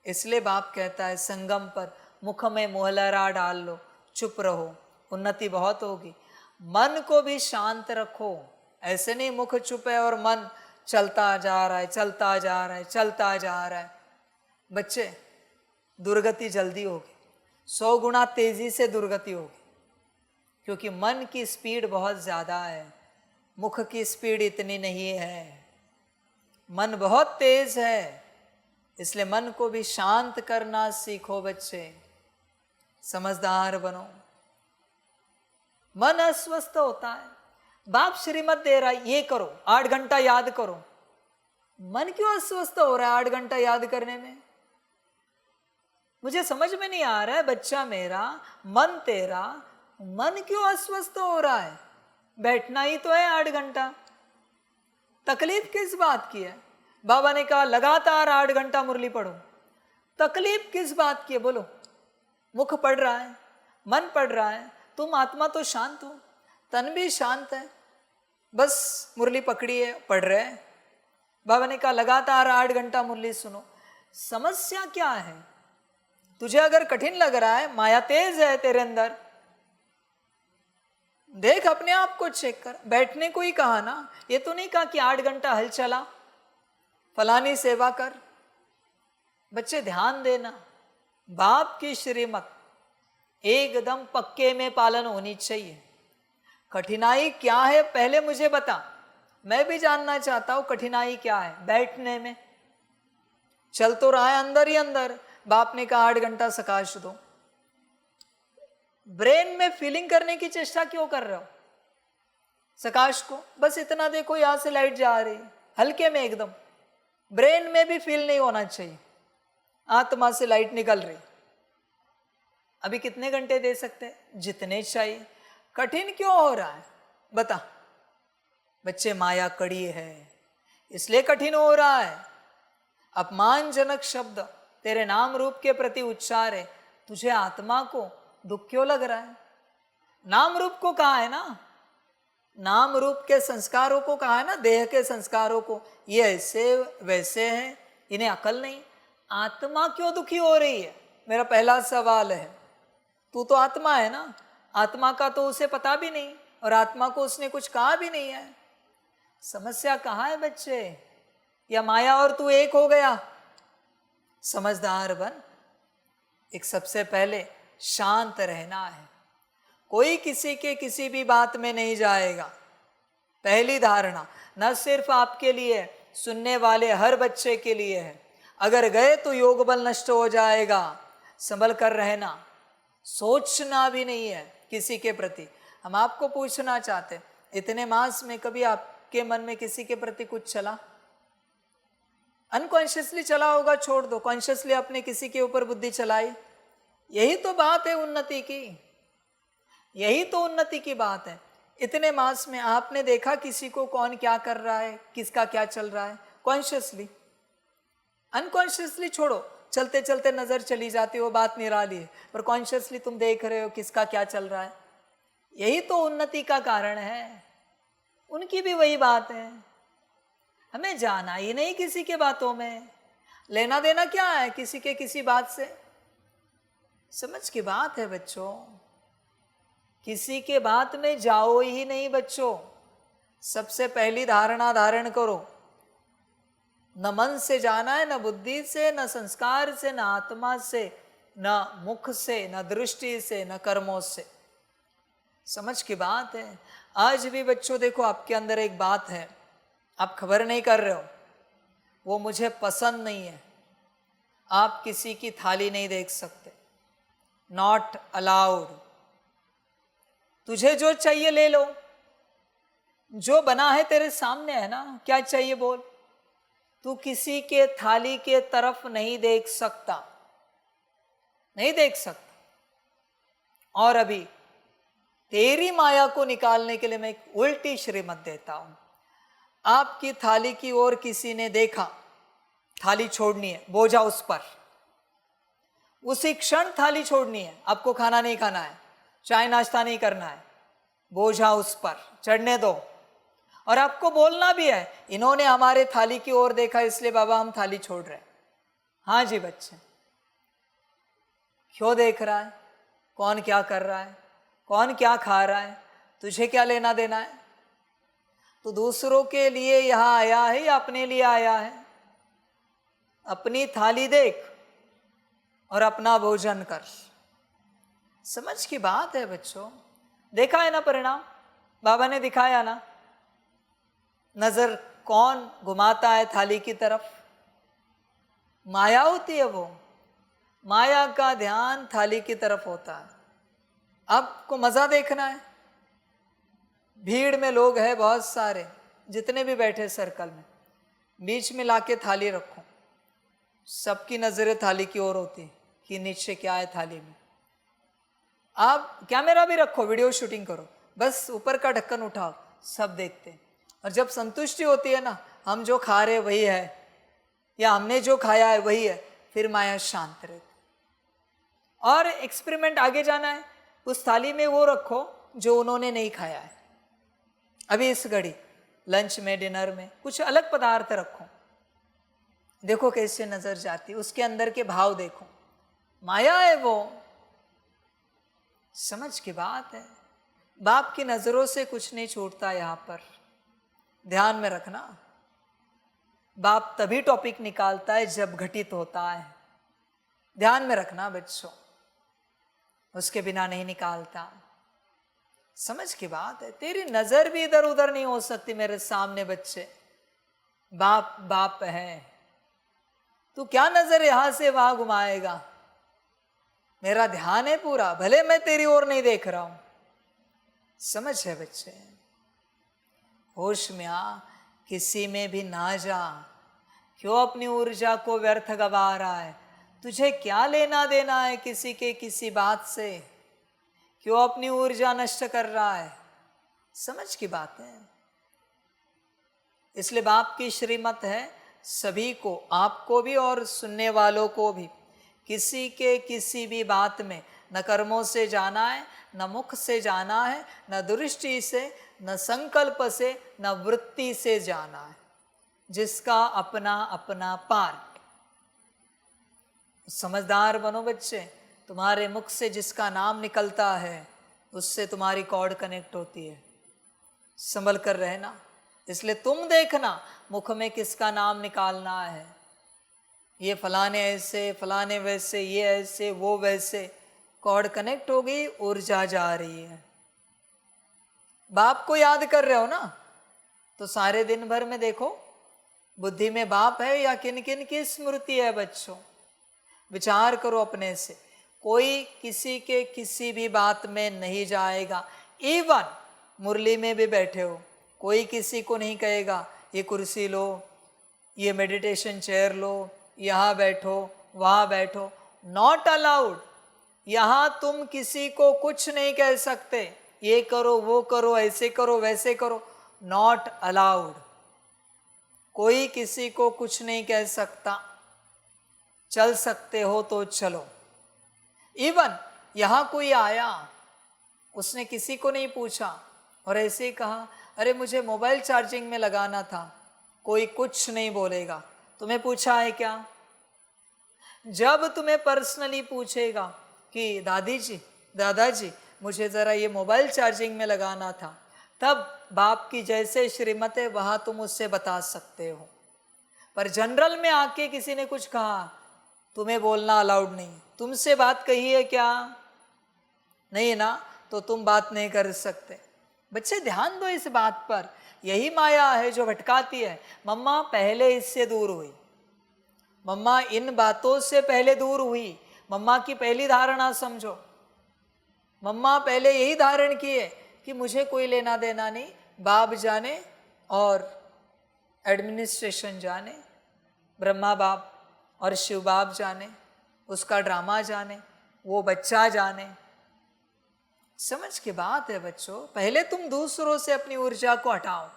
इसलिए बाप कहता है संगम पर मुख में मोहलरा डाल लो, चुप रहो, उन्नति बहुत होगी। मन को भी शांत रखो, ऐसे नहीं मुख चुप है और मन चलता जा रहा है, चलता जा रहा है, चलता जा रहा है। बच्चे, दुर्गति जल्दी होगी, 100 गुना तेजी से दुर्गति होगी, क्योंकि मन की स्पीड बहुत ज़्यादा है, मुख की स्पीड इतनी नहीं है। मन बहुत तेज है, इसलिए मन को भी शांत करना सीखो बच्चे, समझदार बनो। मन अस्वस्थ होता है, बाप श्रीमत दे रहा है ये करो, 8 घंटा याद करो। मन क्यों अस्वस्थ हो रहा है 8 घंटा याद करने में? मुझे समझ में नहीं आ रहा है। बच्चा मेरा, मन तेरा, मन क्यों अस्वस्थ हो रहा है? बैठना ही तो है 8 घंटा, तकलीफ किस बात की है? बाबा ने कहा लगातार 8 घंटा मुरली पढ़ो, तकलीफ किस बात की है बोलो? मुख पढ़ रहा है, मन पढ़ रहा है, तुम आत्मा तो शांत हो, तन भी शांत है, बस मुरली पकड़ी है, पढ़ रहे हैं। बाबा ने कहा लगातार 8 घंटा मुरली सुनो। समस्या क्या है? तुझे अगर कठिन लग रहा है, माया तेज है तेरे अंदर, देख अपने आप को चेक कर। बैठने को ही कहा ना, ये तो नहीं कहा कि 8 घंटा हल चला, फलानी सेवा कर। बच्चे ध्यान देना, बाप की श्रीमत एकदम पक्के में पालन होनी चाहिए। कठिनाई क्या है पहले मुझे बता, मैं भी जानना चाहता हूं कठिनाई क्या है। बैठने में चल तो रहा है अंदर ही अंदर, बाप ने कहा 8 घंटा सकाश दो। ब्रेन में फीलिंग करने की चेष्टा क्यों कर रहे हो? सकाश को बस इतना देखो, यहां से लाइट जा रही हल्के में एकदम, ब्रेन में भी फील नहीं होना चाहिए आत्मा से लाइट निकल रही। अभी कितने घंटे दे सकते हैं? जितने चाहिए। कठिन क्यों हो रहा है बता? बच्चे माया कड़ी है इसलिए कठिन हो रहा है। अपमानजनक शब्द तेरे नाम रूप के प्रति उच्चार है, तुझे आत्मा को दुख क्यों लग रहा है? नाम रूप को कहा है ना, नाम रूप के संस्कारों को कहा है ना, देह के संस्कारों को, ये ऐसे वैसे हैं, इन्हें अकल नहीं। आत्मा क्यों दुखी हो रही है? मेरा पहला सवाल है। तू तो आत्मा है ना, आत्मा का तो उसे पता भी नहीं और आत्मा को उसने कुछ कहा भी नहीं है। समस्या कहाँ है बच्चे? या माया और तू एक हो गया? समझदार बन। एक सबसे पहले शांत रहना है, कोई किसी के किसी भी बात में नहीं जाएगा। पहली धारणा न सिर्फ आपके लिए, सुनने वाले हर बच्चे के लिए है। अगर गए तो योग बल नष्ट हो जाएगा, संभल कर रहना। सोचना भी नहीं है किसी के प्रति। हम आपको पूछना चाहते, इतने मास में कभी आपके मन में किसी के प्रति कुछ चला? अनकॉन्शियसली चला होगा, छोड़ दो। कॉन्शियसली आपने किसी के ऊपर बुद्धि चलाई? यही तो बात है उन्नति की, यही तो उन्नति की बात है। इतने मास में आपने देखा किसी को कौन क्या कर रहा है, किसका क्या चल रहा है? कॉन्शियसली। अनकॉन्शियसली छोड़ो, चलते चलते नजर चली जाती, वो बात निराली है, पर कॉन्शियसली तुम देख रहे हो किसका क्या चल रहा है। यही तो उन्नति का कारण है। उनकी भी वही बात है, हमें जाना ही नहीं किसी के बातों में। लेना देना क्या है किसी के किसी बात से? समझ की बात है बच्चों, किसी के बात में जाओ ही नहीं बच्चों। सबसे पहली धारणा धारण करो, न मन से जाना है, न बुद्धि से, न संस्कार से, न आत्मा से, न मुख से, न दृष्टि से, न कर्मों से। समझ की बात है। आज भी बच्चों देखो, आपके अंदर एक बात है, आप खबर नहीं कर रहे हो, वो मुझे पसंद नहीं है। आप किसी की थाली नहीं देख सकते, नॉट अलाउड। तुझे जो चाहिए ले लो, जो बना है तेरे सामने है ना, क्या चाहिए बोल। तू किसी के थाली के तरफ नहीं देख सकता, नहीं देख सकता। और अभी तेरी माया को निकालने के लिए मैं एक उल्टी श्रीमत देता हूं। आपकी थाली की ओर किसी ने देखा, थाली छोड़नी है, बोझा उस पर, उसी क्षण थाली छोड़नी है। आपको खाना नहीं खाना है, चाय नाश्ता नहीं करना है, बोझा उस पर चढ़ने दो। और आपको बोलना भी है, इन्होंने हमारे थाली की ओर देखा इसलिए बाबा हम थाली छोड़ रहे हैं। हाँ जी बच्चे, क्यों देख रहा है? कौन क्या कर रहा है, कौन क्या खा रहा है, तुझे क्या लेना देना है? तो दूसरों के लिए यहाँ आया है या अपने लिए आया है? अपनी थाली देख और अपना भोजन कर। समझ की बात है बच्चों। देखा है ना परिणाम, बाबा ने दिखाया ना। नजर कौन घुमाता है थाली की तरफ? माया होती है वो। माया का ध्यान थाली की तरफ होता है। आपको मजा देखना है। भीड़ में लोग हैं बहुत सारे, जितने भी बैठे सर्कल में, बीच में लाके थाली रखो। सबकी नजरें थाली की ओर होती कि नीचे क्या है थाली में। आप कैमरा भी रखो, वीडियो शूटिंग करो, बस ऊपर का ढक्कन उठाओ, सब देखते हैं। और जब संतुष्टि होती है ना, हम जो खा रहे वही है या हमने जो खाया है वही है, फिर माया शांत रहती। और एक्सपेरिमेंट आगे जाना है, उस थाली में वो रखो जो उन्होंने नहीं खाया है। अभी इस घड़ी लंच में, डिनर में कुछ अलग पदार्थ रखो, देखो कैसे नजर जाती, उसके अंदर के भाव देखो। माया है वो। समझ की बात है। बाप की नजरों से कुछ नहीं छूटता यहाँ पर, ध्यान में रखना। बाप तभी टॉपिक निकालता है जब घटित होता है, ध्यान में रखना बच्चों, उसके बिना नहीं निकालता। समझ की बात है। तेरी नजर भी इधर उधर नहीं हो सकती मेरे सामने बच्चे। बाप बाप है, तू क्या नजर यहां से वहां घुमाएगा? मेरा ध्यान है पूरा, भले मैं तेरी ओर नहीं देख रहा हूं। समझ है बच्चे। होश में आ, किसी में भी ना जा। क्यों अपनी ऊर्जा को व्यर्थ गवा रहा है? तुझे क्या लेना देना है किसी के किसी बात से? क्यों अपनी ऊर्जा नष्ट कर रहा है? समझ की बात है। इसलिए बाप की श्रीमत है सभी को, आपको भी और सुनने वालों को भी, किसी के किसी भी बात में न कर्मों से जाना है, न मुख से जाना है, न दृष्टि से, न संकल्प से, न वृत्ति से जाना है। जिसका अपना अपना पार्ट। समझदार बनो बच्चे। तुम्हारे मुख से जिसका नाम निकलता है उससे तुम्हारी कॉर्ड कनेक्ट होती है। संभल कर रहना। इसलिए तुम देखना मुख में किसका नाम निकालना है। ये फलाने ऐसे, फलाने वैसे, ये ऐसे, वो वैसे, कॉर्ड कनेक्ट हो गई, ऊर्जा जा रही है। बाप को याद कर रहे हो ना, तो सारे दिन भर में देखो बुद्धि में बाप है या किन किन की स्मृति है बच्चों। विचार करो अपने से। कोई किसी के किसी भी बात में नहीं जाएगा। इवन मुरली में भी बैठे हो, कोई किसी को नहीं कहेगा ये कुर्सी लो, ये मेडिटेशन चेयर लो, यहाँ बैठो, वहाँ बैठो। Not allowed. यहाँ तुम किसी को कुछ नहीं कह सकते, ये करो, वो करो, ऐसे करो, वैसे करो। Not allowed. कोई किसी को कुछ नहीं कह सकता। चल सकते हो तो चलो। इवन यहाँ कोई आया, उसने किसी को नहीं पूछा और ऐसे ही कहा अरे मुझे मोबाइल चार्जिंग में लगाना था, कोई कुछ नहीं बोलेगा। तुम्हें पूछा है क्या? जब तुम्हें पर्सनली पूछेगा कि दादी जी, दादाजी मुझे ज़रा ये मोबाइल चार्जिंग में लगाना था, तब बाप की जैसे श्रीमत है वहाँ तुम उससे बता सकते हो। पर जनरल में आके किसी ने कुछ कहा, तुम्हें बोलना अलाउड नहीं। तुमसे बात कही है क्या? नहीं ना, तो तुम बात नहीं कर सकते। बच्चे ध्यान दो इस बात पर। यही माया है जो भटकाती है। मम्मा पहले इससे दूर हुई, मम्मा इन बातों से पहले दूर हुई। मम्मा की पहली धारणा समझो। मम्मा पहले यही धारण किए कि मुझे कोई लेना देना नहीं, बाप जाने और एडमिनिस्ट्रेशन जाने, ब्रह्मा बाप और शिव बाप जाने, उसका ड्रामा जाने, वो बच्चा जाने। समझ की बात है बच्चों। पहले तुम दूसरों से अपनी ऊर्जा को हटाओ।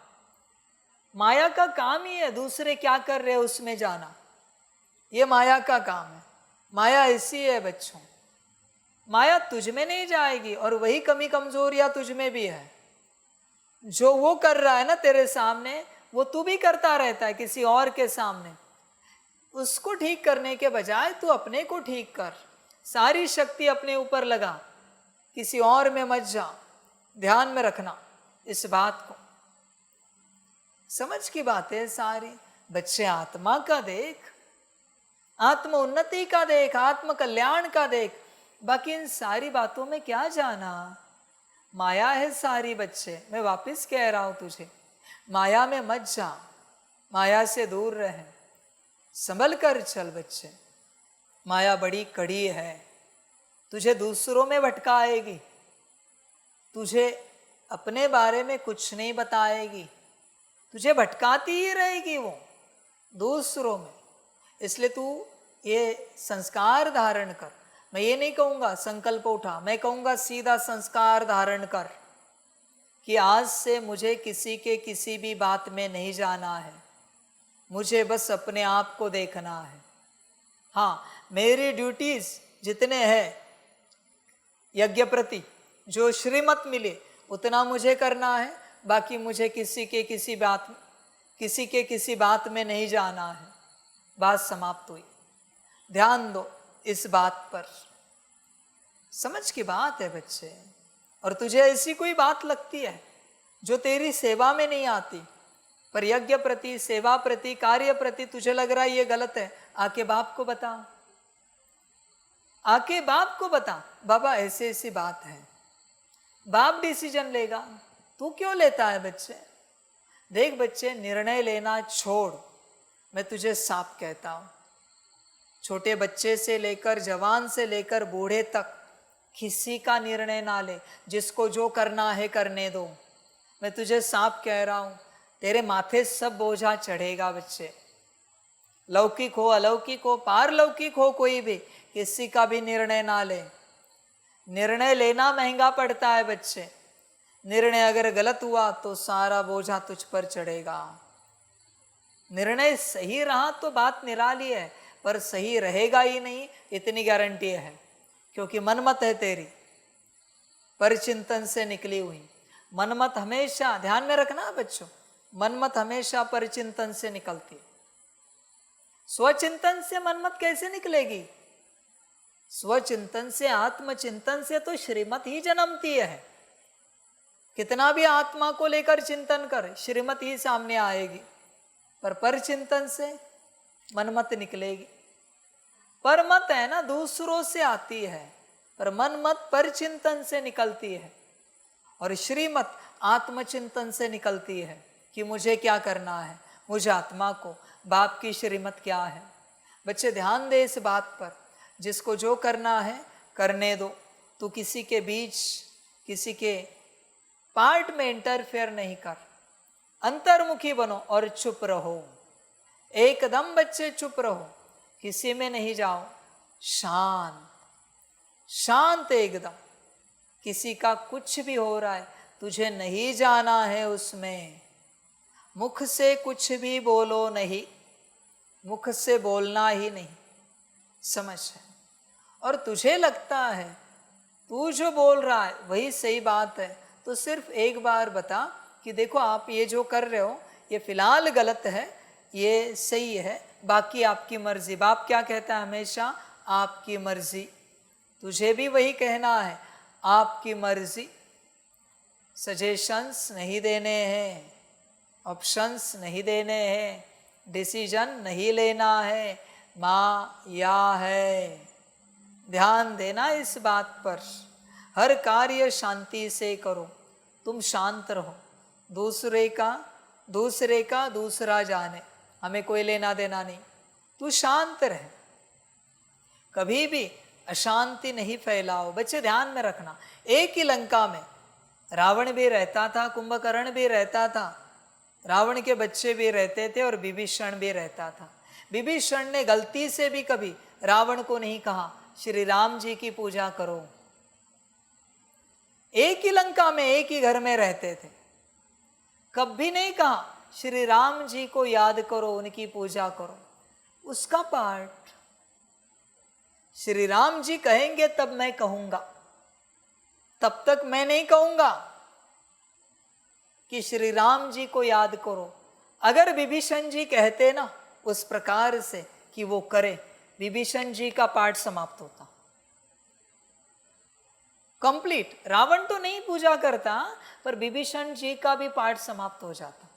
माया का काम ही है दूसरे क्या कर रहे हैं उसमें जाना। ये माया का काम है। माया ऐसी है बच्चों, माया तुझ में नहीं जाएगी और वही कमी कमजोरियां तुझ में भी है। जो वो कर रहा है ना तेरे सामने, वो तू भी करता रहता है किसी और के सामने। उसको ठीक करने के बजाय तू अपने को ठीक कर। सारी शक्ति अपने ऊपर लगा, किसी और में मत जा। ध्यान में रखना इस बात को, समझ की बात है सारी। बच्चे आत्मा का देख, आत्म उन्नति का देख, आत्म कल्याण का देख, बाकी इन सारी बातों में क्या जाना। माया है सारी बच्चे, मैं वापस कह रहा हूं तुझे, माया में मत जा, माया से दूर रह, संभल कर चल बच्चे। माया बड़ी कड़ी है, तुझे दूसरों में भटकाएगी, तुझे अपने बारे में कुछ नहीं बताएगी, तुझे भटकाती ही रहेगी वो दूसरों में। इसलिए तू ये संस्कार धारण कर। मैं ये नहीं कहूँगा संकल्प उठा, मैं कहूँगा सीधा संस्कार धारण कर कि आज से मुझे किसी के किसी भी बात में नहीं जाना है, मुझे बस अपने आप को देखना है। हाँ, मेरी ड्यूटीज जितने हैं यज्ञ प्रति, जो श्रीमत मिले उतना मुझे करना है, बाकी मुझे किसी के किसी बात में नहीं जाना है। बात समाप्त हुई। ध्यान दो इस बात पर, समझ की बात है बच्चे। और तुझे ऐसी कोई बात लगती है जो तेरी सेवा में नहीं आती, पर यज्ञ प्रति, सेवा प्रति, कार्य प्रति तुझे लग रहा है ये गलत है, आके बाप को बता, आके बाप को बता, बाबा ऐसी ऐसी बात है। बाप डिसीजन लेगा, तू क्यों लेता है बच्चे। देख बच्चे, निर्णय लेना छोड़, मैं तुझे साफ कहता हूं। छोटे बच्चे से लेकर जवान से लेकर बूढ़े तक किसी का निर्णय ना ले, जिसको जो करना है करने दो। मैं तुझे साफ कह रहा हूं, तेरे माथे सब बोझा चढ़ेगा बच्चे। लौकिक हो, अलौकिक हो, पारलौकिक हो, कोई भी, किसी का भी निर्णय ना ले। निर्णय लेना महंगा पड़ता है बच्चे। निर्णय अगर गलत हुआ तो सारा बोझा तुझ पर चढ़ेगा। निर्णय सही रहा तो बात निराली है, पर सही रहेगा ही नहीं इतनी गारंटी है, क्योंकि मनमत है तेरी, परचिंतन से निकली हुई। मनमत हमेशा ध्यान में रखना बच्चों, मनमत हमेशा परचिंतन से निकलती है। स्वचिंतन से मनमत कैसे निकलेगी। स्वचिंतन से, आत्मचिंतन से तो श्रीमत ही जन्मती है। कितना भी आत्मा को लेकर चिंतन कर, श्रीमत ही सामने आएगी, पर परचिंतन से मनमत निकलेगी। परमत है ना, दूसरों से आती है, पर मनमत परचिंतन से निकलती है। और श्रीमत आत्मचिंतन से निकलती है कि मुझे क्या करना है, मुझे आत्मा को, बाप की श्रीमत क्या है। बच्चे ध्यान दे इस बात पर, जिसको जो करना है करने दो। तू किसी के बीच, किसी के पार्ट में इंटरफेयर नहीं कर, अंतर्मुखी बनो और चुप रहो। एकदम बच्चे चुप रहो, किसी में नहीं जाओ, शांत शांत एकदम। किसी का कुछ भी हो रहा है, तुझे नहीं जाना है उसमें। मुख से कुछ भी बोलो नहीं, मुख से बोलना ही नहीं, समझ है। और तुझे लगता है तू जो बोल रहा है वही सही बात है, तो सिर्फ एक बार बता कि देखो आप ये जो कर रहे हो ये फिलहाल गलत है, ये सही है, बाकी आपकी मर्जी। बाप क्या कहता है हमेशा, आपकी मर्जी। तुझे भी वही कहना है, आपकी मर्जी। सजेशंस नहीं देने हैं, ऑप्शंस नहीं देने हैं, डिसीजन नहीं लेना है, माया है। ध्यान देना इस बात पर। हर कार्य शांति से करो, तुम शांत रहो। दूसरे का दूसरा जाने, हमें कोई लेना देना नहीं। तू शांत रहे, कभी भी अशांति नहीं फैलाओ। बच्चे ध्यान में रखना, एक ही लंका में रावण भी रहता था, कुंभकर्ण भी रहता था, रावण के बच्चे भी रहते थे और विभीषण भी रहता था। विभीषण ने गलती से भी कभी रावण को नहीं कहा श्री राम जी की पूजा करो। एक ही लंका में, एक ही घर में रहते थे, कभी नहीं कहा श्री राम जी को याद करो, उनकी पूजा करो। उसका पार्ट श्री राम जी कहेंगे तब मैं कहूंगा, तब तक मैं नहीं कहूंगा कि श्री राम जी को याद करो। अगर विभीषण जी कहते ना उस प्रकार से कि वो करे, विभीषण जी का पाठ समाप्त होता। कंप्लीट। रावण तो नहीं पूजा करता, पर विभीषण जी का भी पाठ समाप्त हो जाता।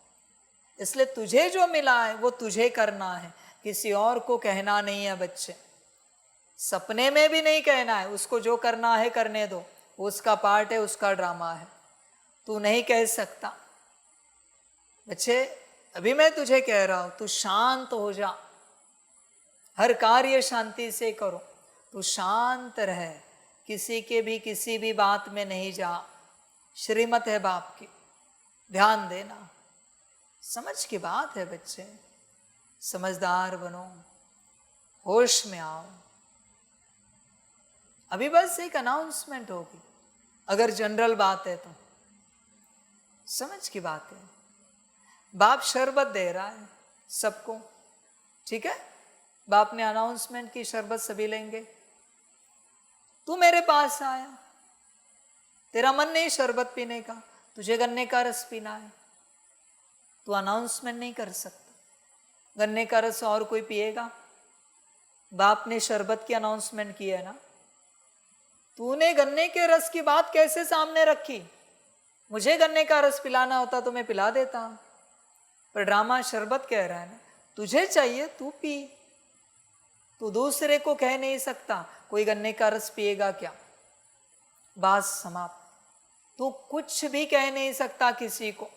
इसलिए तुझे जो मिला है वो तुझे करना है, किसी और को कहना नहीं है बच्चे, सपने में भी नहीं कहना है। उसको जो करना है करने दो, उसका पार्ट है, उसका ड्रामा है, तू नहीं कह सकता। बच्चे अभी मैं तुझे कह रहा हूं, तू शांत हो जा, हर कार्य शांति से करो, तू शांत रह, किसी के भी किसी भी बात में नहीं जा। श्रीमत है बाप की, ध्यान देना, समझ की बात है बच्चे, समझदार बनो, होश में आओ। अभी बस एक अनाउंसमेंट होगी, अगर जनरल बात है तो समझ की बात है। बाप शरबत दे रहा है सबको, ठीक है, बाप ने अनाउंसमेंट की शरबत सभी लेंगे। तू मेरे पास आया, तेरा मन नहीं शरबत पीने का, तुझे गन्ने का रस पीना है, तू अनाउंसमेंट नहीं कर सकता। गन्ने का रस और कोई पिएगा? बाप ने शरबत की अनाउंसमेंट की है ना, तूने गन्ने के रस की बात कैसे सामने रखी? मुझे गन्ने का रस पिलाना होता तो मैं पिला देता, पर ड्रामा शरबत कह रहा है ना, तुझे चाहिए तू पी, तू दूसरे को कह नहीं सकता कोई गन्ने का रस पिएगा क्या। बात समाप्त। तू कुछ भी कह नहीं सकता किसी को,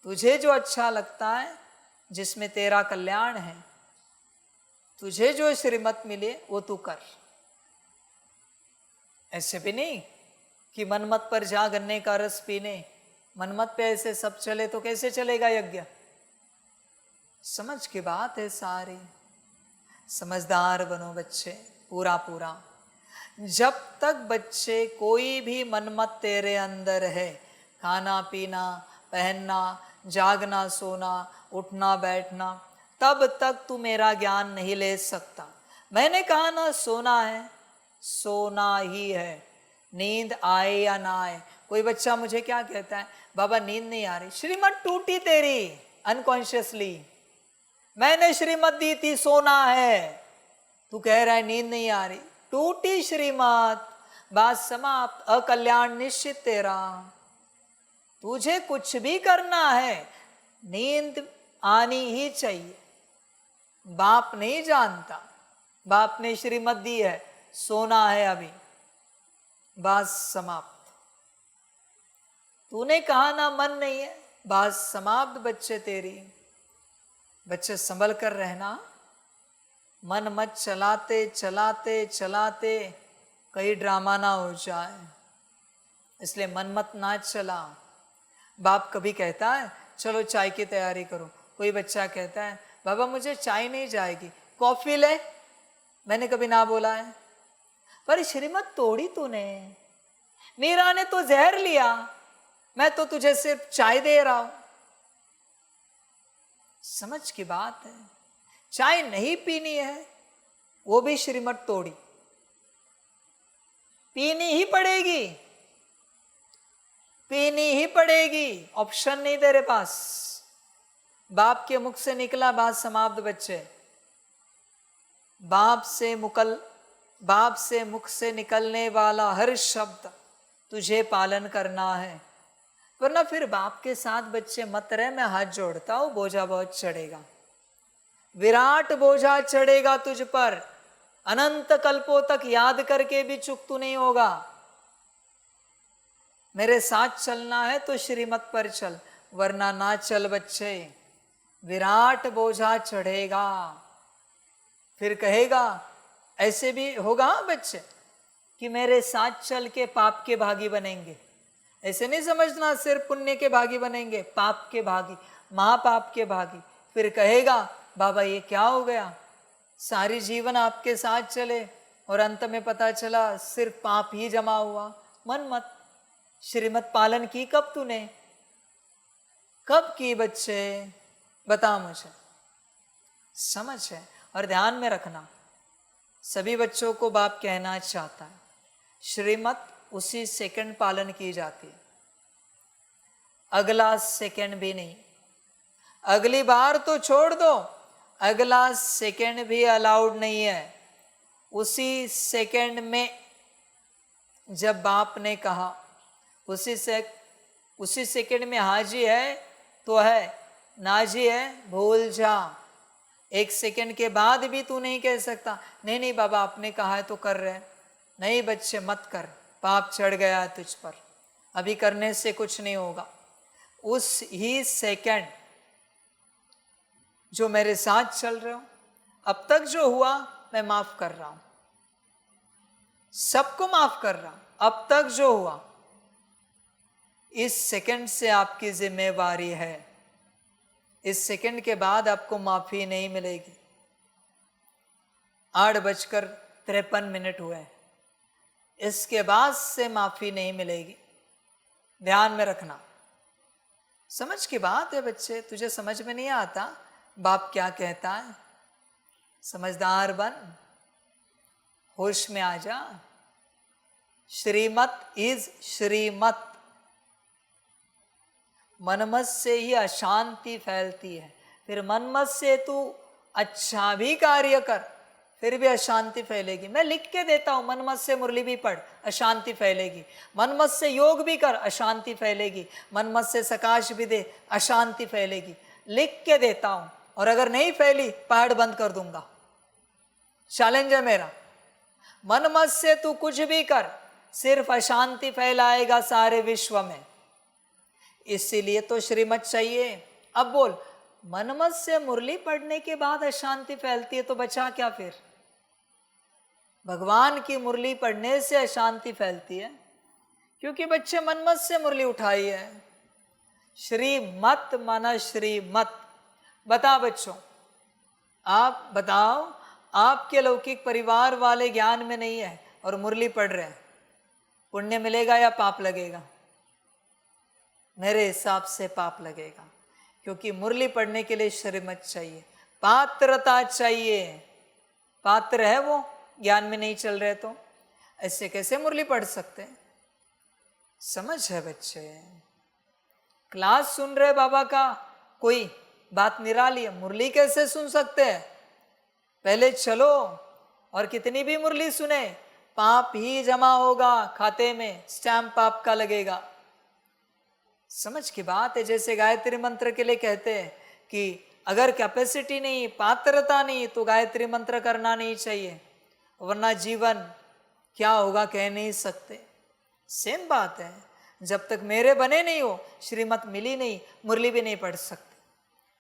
तुझे जो अच्छा लगता है, जिसमें तेरा कल्याण है, तुझे जो श्रीमत मिले वो तू कर। ऐसे भी नहीं कि मनमत पर जा गन्ने का रस पीने, मनमत पे ऐसे सब चले तो कैसे चलेगा यज्ञ। समझ की बात है सारी, समझदार बनो बच्चे पूरा पूरा। जब तक बच्चे कोई भी मनमत तेरे अंदर है, खाना पीना पहनना जागना सोना उठना बैठना, तब तक तू मेरा ज्ञान नहीं ले सकता। मैंने कहा ना, सोना है सोना ही है, नींद आए या ना आए। कोई बच्चा मुझे क्या कहता है, बाबा नींद नहीं आ रही, श्रीमत टूटी तेरी अनकॉन्शियसली, मैंने श्रीमत दी थी सोना है, तू कह रहा है नींद नहीं आ रही, टूटी श्रीमत, बात समाप्त, अकल्याण निश्चित तेरा। तुझे कुछ भी करना है, नींद आनी ही चाहिए। बाप नहीं जानता, बाप ने श्रीमत दी है, सोना है अभी, बात समाप्त। तूने कहा ना मन नहीं है, बात समाप्त बच्चे तेरी। बच्चे संभल कर रहना, मन मत चलाते चलाते चलाते कहीं ड्रामा ना हो जाए, इसलिए मन मत ना चला। बाप कभी कहता है चलो चाय की तैयारी करो, कोई बच्चा कहता है बाबा मुझे चाय नहीं जाएगी, कॉफी ले, मैंने कभी ना बोला है, पर श्रीमत तोड़ी तूने, मीरा ने तो जहर लिया, मैं तो तुझे सिर्फ चाय दे रहा हूं। समझ की बात है, चाय नहीं पीनी है वो भी श्रीमत तोड़ी, पीनी ही पड़ेगी, पीनी ही पड़ेगी, ऑप्शन नहीं तेरे पास। बाप के मुख से निकला बात समाप्त बच्चे, बाप से मुख से निकलने वाला हर शब्द तुझे पालन करना है, वरना फिर बाप के साथ बच्चे मत रहे। मैं हाथ जोड़ता हूं, बोझा बहुत चढ़ेगा, विराट बोझा चढ़ेगा तुझ पर, अनंत कल्पों तक याद करके भी चुक तू नहीं होगा। मेरे साथ चलना है तो श्रीमत पर चल, वरना ना चल बच्चे, विराट बोझा चढ़ेगा। फिर कहेगा, ऐसे भी होगा बच्चे कि मेरे साथ चल के पाप के भागी बनेंगे, ऐसे नहीं समझना सिर्फ पुण्य के भागी बनेंगे, पाप के भागी, महापाप के भागी। फिर कहेगा बाबा ये क्या हो गया, सारी जीवन आपके साथ चले और अंत में पता चला सिर्फ पाप ही जमा हुआ। मन मत, श्रीमत पालन की कब तूने, कब की बच्चे, बता मुझे। समझ है, और ध्यान में रखना, सभी बच्चों को बाप कहना चाहता है, श्रीमत उसी सेकंड पालन की जाती है, अगला सेकंड भी नहीं। अगली बार तो छोड़ दो, अगला सेकंड भी अलाउड नहीं है। उसी सेकंड में जब बाप ने कहा उसी सेकंड में हाजी है तो है, नाजी है भूल जा। 1 सेकंड के बाद भी तू नहीं कह सकता नहीं नहीं बाबा आपने कहा है तो कर रहे हैं। नहीं बच्चे मत कर, पाप चढ़ गया है तुझ पर, अभी करने से कुछ नहीं होगा। उस ही सेकंड जो मेरे साथ चल रहे हो, अब तक जो हुआ मैं माफ कर रहा हूं, सबको माफ कर रहा हूं। अब तक जो हुआ इस सेकंड से आपकी जिम्मेवारी है। इस सेकंड के बाद आपको माफी नहीं मिलेगी। 8:53 हुए, इसके बाद से माफी नहीं मिलेगी, ध्यान में रखना। समझ की बात है बच्चे, तुझे समझ में नहीं आता बाप क्या कहता है? समझदार बन, होश में आ जा। श्रीमत इज श्रीमत। मनमत से ही अशांति फैलती है। फिर मनमत से तू अच्छा भी कार्य कर, फिर भी अशांति फैलेगी। मैं लिख के देता हूं, मनमत से मुरली भी पढ़, अशांति फैलेगी। मनमत से योग भी कर, अशांति फैलेगी। मनमत से सकाश भी दे, अशांति फैलेगी। लिख के देता हूं, और अगर नहीं फैली पहाड़ बंद कर दूंगा। चैलेंज है मेरा। मनमत से तू कुछ भी कर, सिर्फ अशांति फैलाएगा सारे विश्व में। इसीलिए तो श्रीमत चाहिए। अब बोल, मनमत से मुरली पढ़ने के बाद अशांति फैलती है तो बचा क्या फिर? भगवान की मुरली पढ़ने से अशांति फैलती है, क्योंकि बच्चे मनमत से मुरली उठाई है। श्रीमत माना श्रीमत। बता बच्चों, आप बताओ, आपके लौकिक परिवार वाले ज्ञान में नहीं है और मुरली पढ़ रहे हैं, पुण्य मिलेगा या पाप लगेगा? मेरे हिसाब से पाप लगेगा, क्योंकि मुरली पढ़ने के लिए श्रीमत चाहिए, पात्रता चाहिए। पात्र है वो, ज्ञान में नहीं चल रहे तो ऐसे कैसे मुरली पढ़ सकते हैं? समझ है बच्चे? क्लास सुन रहे बाबा का, कोई बात निराली है, मुरली कैसे सुन सकते हैं? पहले चलो और कितनी भी मुरली सुने, पाप ही जमा होगा खाते में, स्टैम्प पाप का लगेगा। समझ की बात है। जैसे गायत्री मंत्र के लिए कहते हैं कि अगर कैपेसिटी नहीं, पात्रता नहीं, तो गायत्री मंत्र करना नहीं चाहिए, वरना जीवन क्या होगा कह नहीं सकते। सेम बात है, जब तक मेरे बने नहीं हो, श्रीमत मिली नहीं, मुरली भी नहीं पढ़ सकते,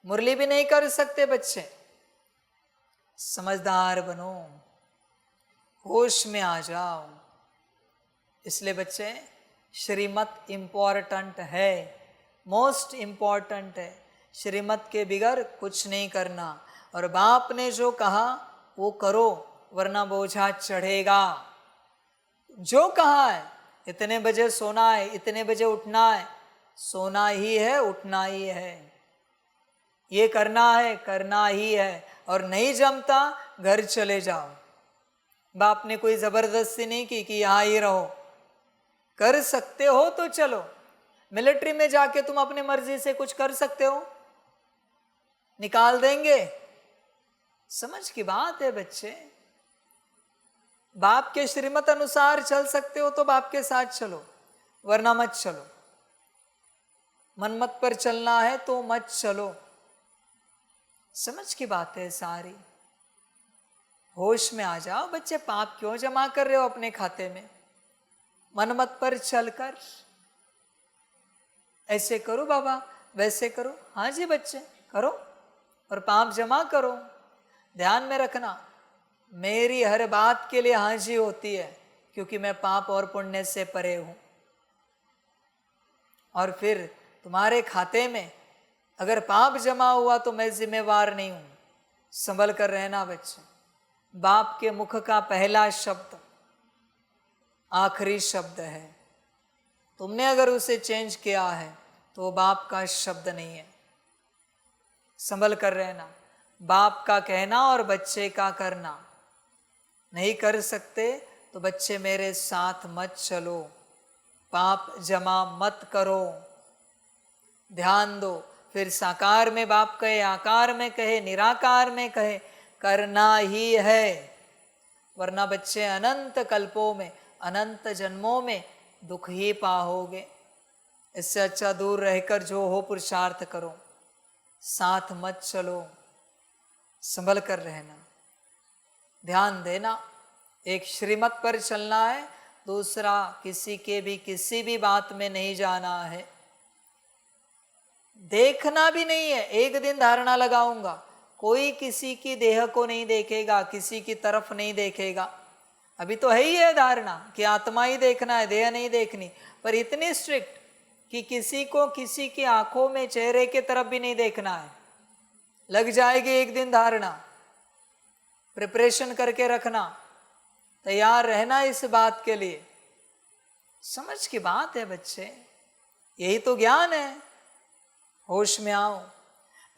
मुरली भी नहीं कर सकते बच्चे। समझदार बनो, होश में आ जाओ। इसलिए बच्चे श्रीमत इम्पॉर्टेंट है, मोस्ट इम्पॉर्टेंट है। श्रीमत के बिगर कुछ नहीं करना, और बाप ने जो कहा वो करो, वरना बोझा चढ़ेगा। जो कहा है इतने बजे सोना है, इतने बजे उठना है, सोना ही है, उठना ही है, ये करना है, करना ही है। और नहीं जमता घर चले जाओ। बाप ने कोई जबरदस्ती नहीं की कि यहाँ ही रहो। कर सकते हो तो चलो। मिलिट्री में जाके तुम अपनी मर्जी से कुछ कर सकते हो? निकाल देंगे। समझ की बात है बच्चे। बाप के श्रीमत अनुसार चल सकते हो तो बाप के साथ चलो, वरना मत चलो। मनमत पर चलना है तो मत चलो। समझ की बात है सारी। होश में आ जाओ बच्चे। पाप क्यों जमा कर रहे हो अपने खाते में? मनमत पर चलकर ऐसे करो बाबा, वैसे करो। हाँ जी बच्चे, करो और पाप जमा करो। ध्यान में रखना, मेरी हर बात के लिए हाँ जी होती है, क्योंकि मैं पाप और पुण्य से परे हूं। और फिर तुम्हारे खाते में अगर पाप जमा हुआ तो मैं जिम्मेवार नहीं हूं। संभल कर रहना बच्चे। बाप के मुख का पहला शब्द आखिरी शब्द है। तुमने अगर उसे चेंज किया है तो वो बाप का शब्द नहीं है। संभल कर रहना। बाप का कहना और बच्चे का करना। नहीं कर सकते तो बच्चे मेरे साथ मत चलो, पाप जमा मत करो। ध्यान दो। फिर साकार में बाप कहे, आकार में कहे, निराकार में कहे, करना ही है। वरना बच्चे अनंत कल्पों में अनंत जन्मों में दुख ही पाओगे। इससे अच्छा दूर रहकर जो हो पुरुषार्थ करो, साथ मत चलो, संभल कर रहना, ध्यान देना। एक श्रीमत पर चलना है, दूसरा किसी के भी किसी भी बात में नहीं जाना है। देखना भी नहीं है। एक दिन धारणा लगाऊंगा, कोई किसी की देह को नहीं देखेगा, किसी की तरफ नहीं देखेगा। अभी तो है ही है धारणा कि आत्मा ही देखना है, देह नहीं देखनी, पर इतनी स्ट्रिक्ट कि किसी को किसी की आंखों में चेहरे के तरफ भी नहीं देखना है। लग जाएगी एक दिन धारणा, प्रिपरेशन करके रखना, तैयार रहना इस बात के लिए। समझ की बात है बच्चे, यही तो ज्ञान है। होश में आओ।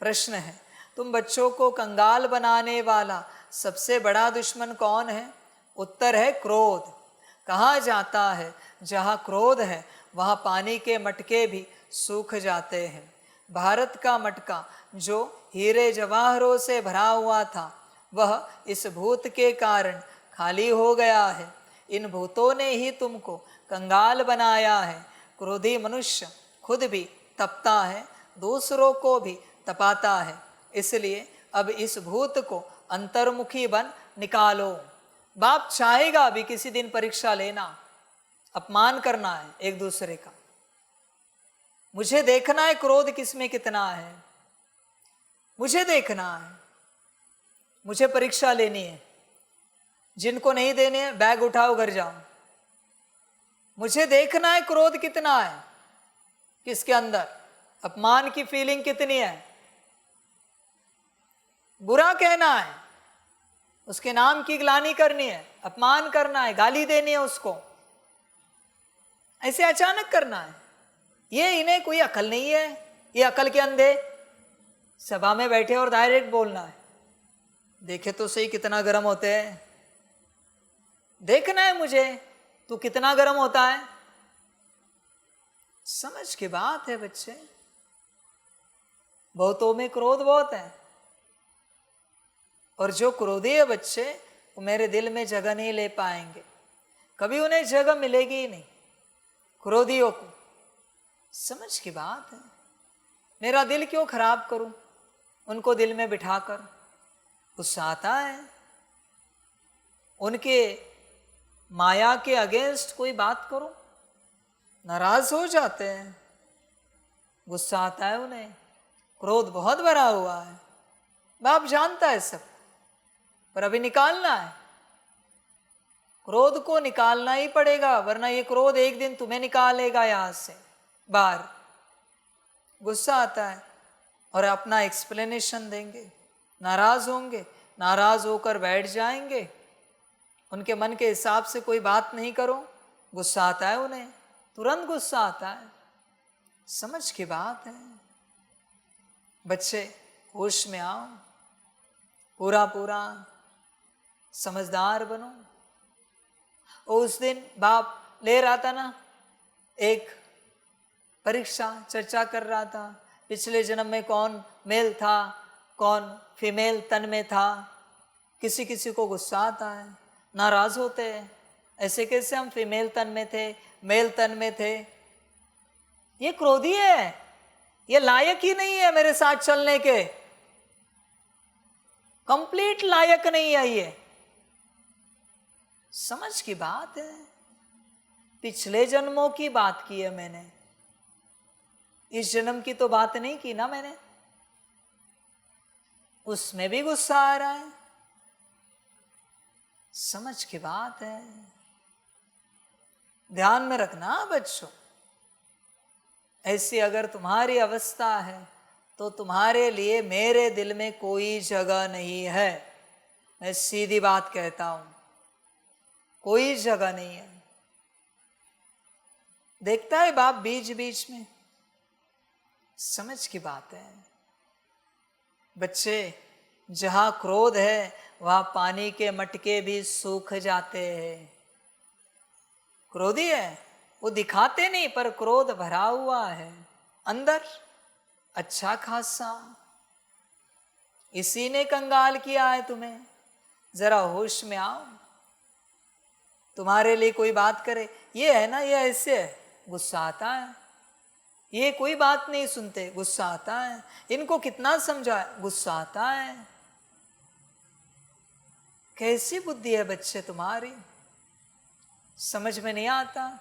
प्रश्न है, तुम बच्चों को कंगाल बनाने वाला सबसे बड़ा दुश्मन कौन है? उत्तर है क्रोध। कहा जाता है जहाँ क्रोध है वहाँ पानी के मटके भी सूख जाते हैं। भारत का मटका जो हीरे जवाहरों से भरा हुआ था, वह इस भूत के कारण खाली हो गया है। इन भूतों ने ही तुमको कंगाल बनाया है। क्रोधी मनुष्य खुद भी तपता है, दूसरों को भी तपाता है। इसलिए अब इस भूत को अंतर्मुखी बन निकालो। बाप चाहेगा भी किसी दिन परीक्षा लेना, अपमान करना है एक दूसरे का। मुझे देखना है क्रोध किसमें कितना है, मुझे देखना है, मुझे परीक्षा लेनी है। जिनको नहीं देने हैं बैग उठाओ घर जाओ। मुझे देखना है क्रोध कितना है, किसके अंदर अपमान की फीलिंग कितनी है। बुरा कहना है, उसके नाम की ग्लानि करनी है, अपमान करना है, गाली देनी है उसको, ऐसे अचानक करना है। ये इन्हें कोई अकल नहीं है, ये अकल के अंधे। सभा में बैठे और डायरेक्ट बोलना है। देखे तो सही कितना गर्म होते हैं। देखना है मुझे तू कितना गर्म होता है। समझ की बात है बच्चे। बहुतों में क्रोध बहुत है, और जो क्रोधी है बच्चे वो मेरे दिल में जगह नहीं ले पाएंगे, कभी उन्हें जगह मिलेगी ही नहीं क्रोधियों को। समझ की बात है। मेरा दिल क्यों खराब करूं उनको दिल में बिठाकर। गुस्सा आता है, उनके माया के अगेंस्ट कोई बात करो नाराज हो जाते हैं, गुस्सा आता है उन्हें, क्रोध बहुत भरा हुआ है। बाप जानता है सब, पर अभी निकालना है। क्रोध को निकालना ही पड़ेगा, वरना ये क्रोध एक दिन तुम्हें निकालेगा यहां से बाहर। गुस्सा आता है और अपना एक्सप्लेनेशन देंगे, नाराज होंगे, नाराज होकर बैठ जाएंगे, उनके मन के हिसाब से कोई बात नहीं करो, गुस्सा आता है उन्हें, तुरंत गुस्सा आता है। समझ की बात है बच्चे, होश में आओ, पूरा पूरा समझदार बनो। उस दिन बाप ले रहा था ना, एक परीक्षा चर्चा कर रहा था, पिछले जन्म में कौन मेल था कौन फीमेल तन में था। किसी किसी को गुस्सा आता है, नाराज होते हैं, ऐसे कैसे हम फीमेल तन में थे मेल तन में थे। ये क्रोधी है, ये लायक ही नहीं है मेरे साथ चलने के, कंप्लीट लायक नहीं है ये। समझ की बात है। पिछले जन्मों की बात की है मैंने, इस जन्म की तो बात नहीं की ना मैंने। उसमें भी गुस्सा आ रहा है। समझ की बात है। ध्यान में रखना बच्चों, ऐसी अगर तुम्हारी अवस्था है तो तुम्हारे लिए मेरे दिल में कोई जगह नहीं है। मैं सीधी बात कहता हूं, कोई जगह नहीं है। देखता है बाप बीच बीच में। समझ की बात है बच्चे, जहां क्रोध है वहां पानी के मटके भी सूख जाते हैं। क्रोधी है, वो दिखाते नहीं, पर क्रोध भरा हुआ है अंदर अच्छा खासा। इसी ने कंगाल किया है तुम्हें। जरा होश में आओ। तुम्हारे लिए कोई बात करे, ये है ना, ये ऐसे है, गुस्सा आता है। ये कोई बात नहीं सुनते, गुस्सा आता है। इनको कितना समझाए, गुस्सा आता है। कैसी बुद्धि है बच्चे तुम्हारी, समझ में नहीं आता।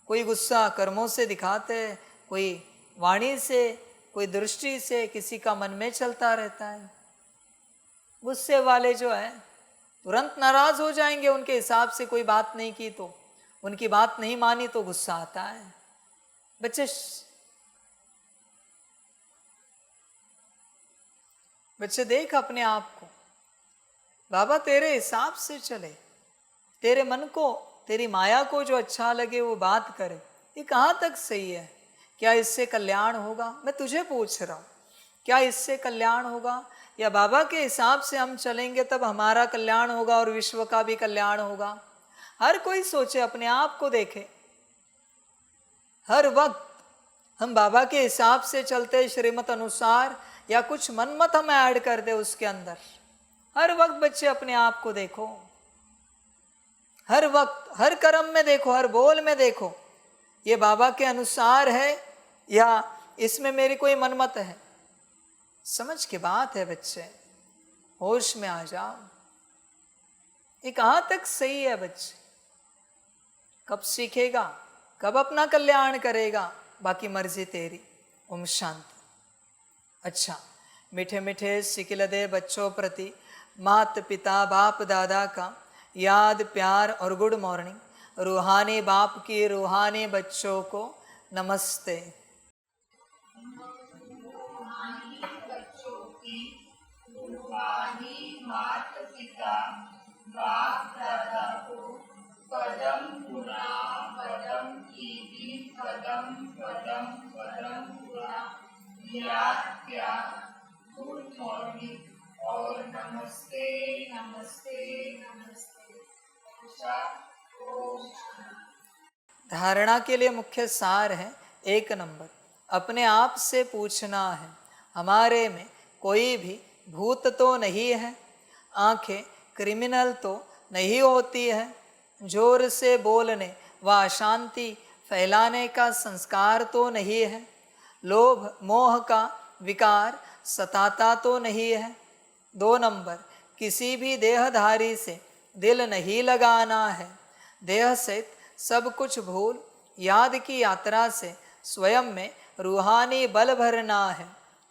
कोई गुस्सा कर्मों से दिखाते, कोई वाणी से, कोई दृष्टि से, किसी का मन में चलता रहता है। गुस्से वाले जो है तुरंत नाराज हो जाएंगे, उनके हिसाब से कोई बात नहीं की तो, उनकी बात नहीं मानी तो गुस्सा आता है। बच्चे देख अपने आप को, बाबा तेरे हिसाब से चले, तेरे मन को, तेरी माया को जो अच्छा लगे वो बात करे। ये कहाँ तक सही है? क्या इससे कल्याण होगा? मैं तुझे पूछ रहा हूँ, क्या इससे कल्याण होगा? या बाबा के हिसाब से हम चलेंगे तब हमारा कल्याण होगा और विश्व का भी कल्याण होगा? हर कोई सोचे, अपने आप को देखे। हर वक्त हम बाबा के हिसाब से चलते श्रीमत अनुसार, या कुछ मनमत हम ऐड कर दे उसके अंदर। हर वक्त बच्चे अपने आप को देखो, हर वक्त हर कर्म में देखो, हर बोल में देखो, ये बाबा के अनुसार है या इसमें मेरी कोई मनमत है? समझ की बात है बच्चे, होश में आ जाओ। ये कहाँ तक सही है बच्चे? कब सीखेगा, कब अपना कल्याण करेगा? बाकी मर्जी तेरी। ओम शांति। अच्छा, मीठे मीठे सिकिलदे बच्चों प्रति मात पिता बाप दादा का याद प्यार और गुड मॉर्निंग। रूहानी बाप की रूहानी बच्चों को नमस्ते। मात पिता बाप दादा को पदम पुरा पदम कीर्ति पदम पदम पदम पुरा याद प्यार गुड मॉर्निंग और नमस्ते नमस्ते नमस्ते। धारणा के लिए मुख्य सार है, 1 नंबर, अपने आप से पूछना है, हमारे में कोई भी भूत तो नहीं है, आंखें क्रिमिनल तो नहीं होती है, जोर से बोलने व अशांति फैलाने का संस्कार तो नहीं है, लोभ मोह का विकार सताता तो नहीं है। 2 नंबर, किसी भी देहधारी से दिल नहीं लगाना है, देह सहित सब कुछ भूल याद की यात्रा से स्वयं में रूहानी बल भरना है।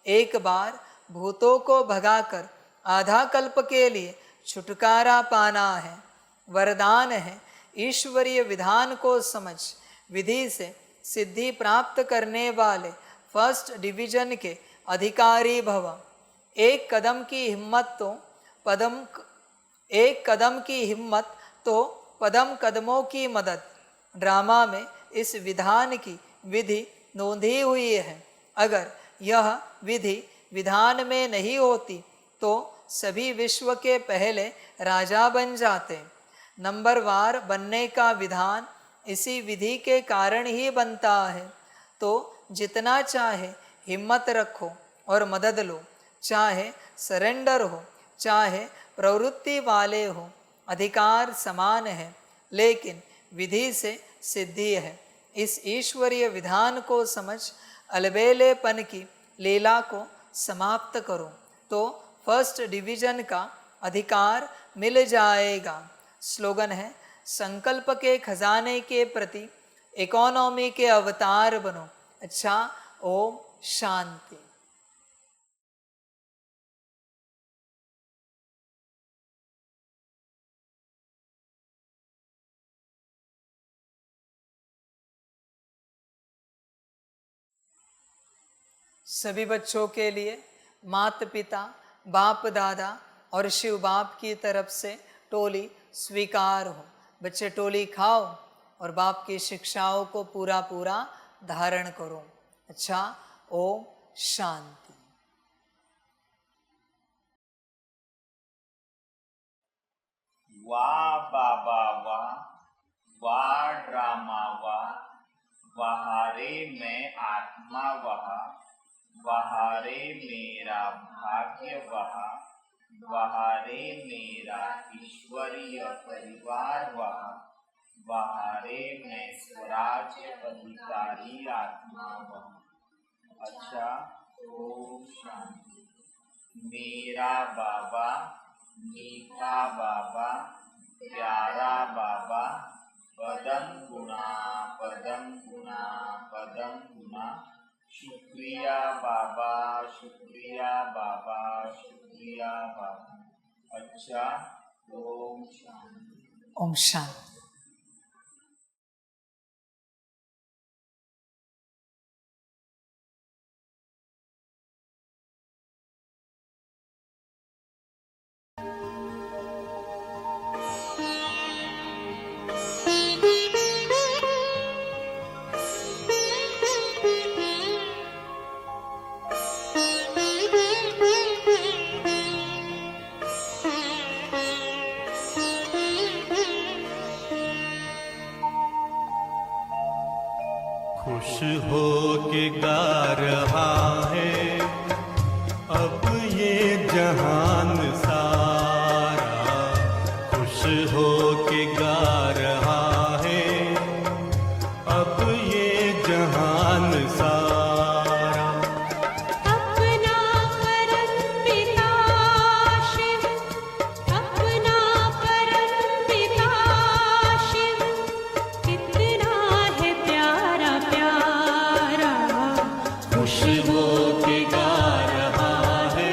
एक बार भूतों को भगाकर आधा कल्प के लिए छुटकारा पाना है। वरदान है, ईश्वरीय विधान को समझ विधि से सिद्धि प्राप्त करने वाले फर्स्ट डिवीजन के अधिकारी भव। एक कदम की हिम्मत तो पदम कदमों की मदद। ड्रामा में इस विधान की विधि नोंधी हुई है। अगर यह विधि विधान में नहीं होती तो सभी विश्व के पहले राजा बन जाते। नंबरवार बनने का विधान इसी विधि के कारण ही बनता है। तो जितना चाहे हिम्मत रखो और मदद लो, चाहे सरेंडर हो चाहे प्रवृत्ति वाले हो, अधिकार समान है, लेकिन विधि से सिद्धि है। इस ईश्वरीय विधान को समझ अलबेलेपन की लीला को समाप्त करो तो फर्स्ट डिवीजन का अधिकार मिल जाएगा। स्लोगन है, संकल्प के खजाने के प्रति इकोनॉमी के अवतार बनो। अच्छा, ओम शांति। सभी बच्चों के लिए माता पिता बाप दादा और शिव बाप की तरफ से टोली स्वीकार हो। बच्चे टोली खाओ और बाप की शिक्षाओं को पूरा पूरा धारण करो। अच्छा, ओम शांति। वाह बाबा वाह, वाह ड्रामा वाह, वहारे में आत्मा वहा, वहारे मेरा भाग्य वहा, वहारे मेरा ईश्वरीय परिवार वहाँ, वहारे मैं स्वराज्य अधिकारी आत्मा वहाँ। अच्छा, ओम शांति। मेरा बाबा, मीठा बाबा, प्यारा बाबा, पदम गुना पदम गुना पदम गुना। शुक्रिया बाबा, शुक्रिया बाबा, शुक्रिया बाबा। अच्छा, ओम शांति। ओम शांति। खुश हो के गा रहा है अब ये जहान सारा, खुश हो के गा रहा है अब ये जहान सारा। अपना परम पिता शिव, अपना परम पिता शिव, कितना है प्यारा प्यारा। खुश हो के गा रहा है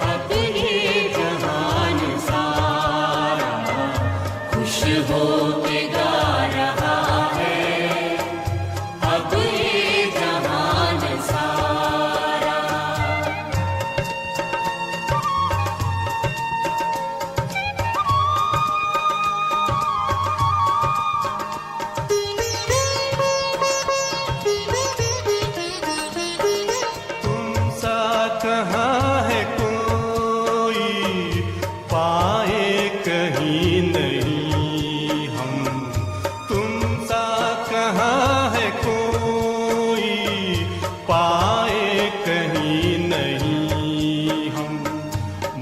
अब ये जहान सारा, खुश हो के गा रहा है अब ये जहान सारा। तुम सा कहाँ है कोई पाए कहीं नहीं हम, तुम सा कहाँ है कोई पाए कहीं नहीं हम।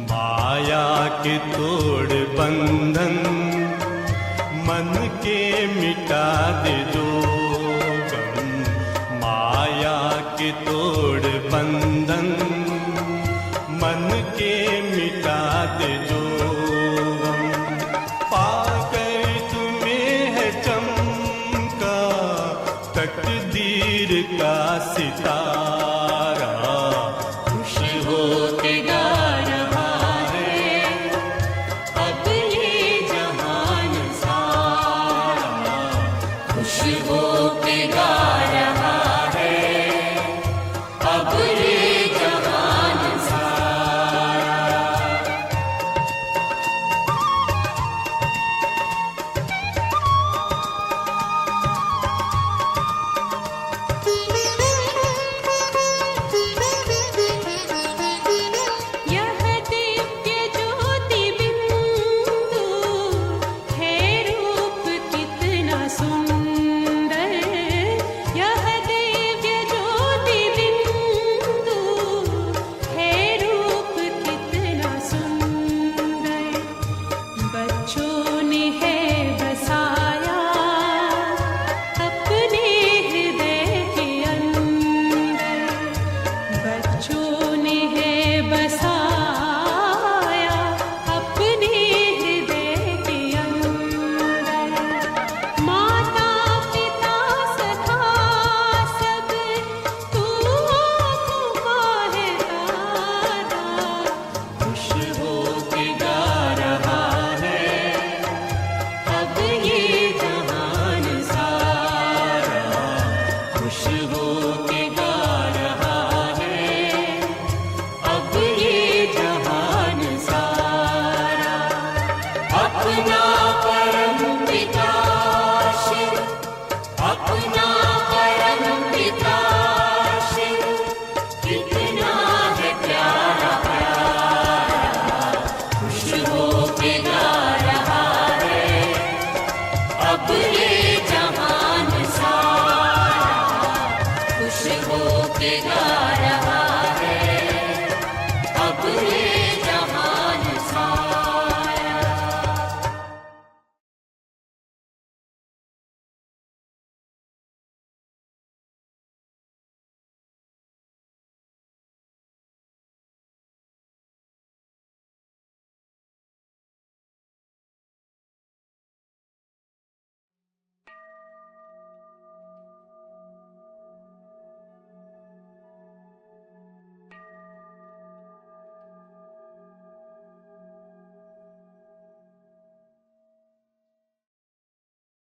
माया के तोड़ बंधन मन के मिटा दे जो गम, माया के तोड़ बंधन मन के मिटा दे जो गम। पाकर तुम्हें है चमका तकदीर का सितारा,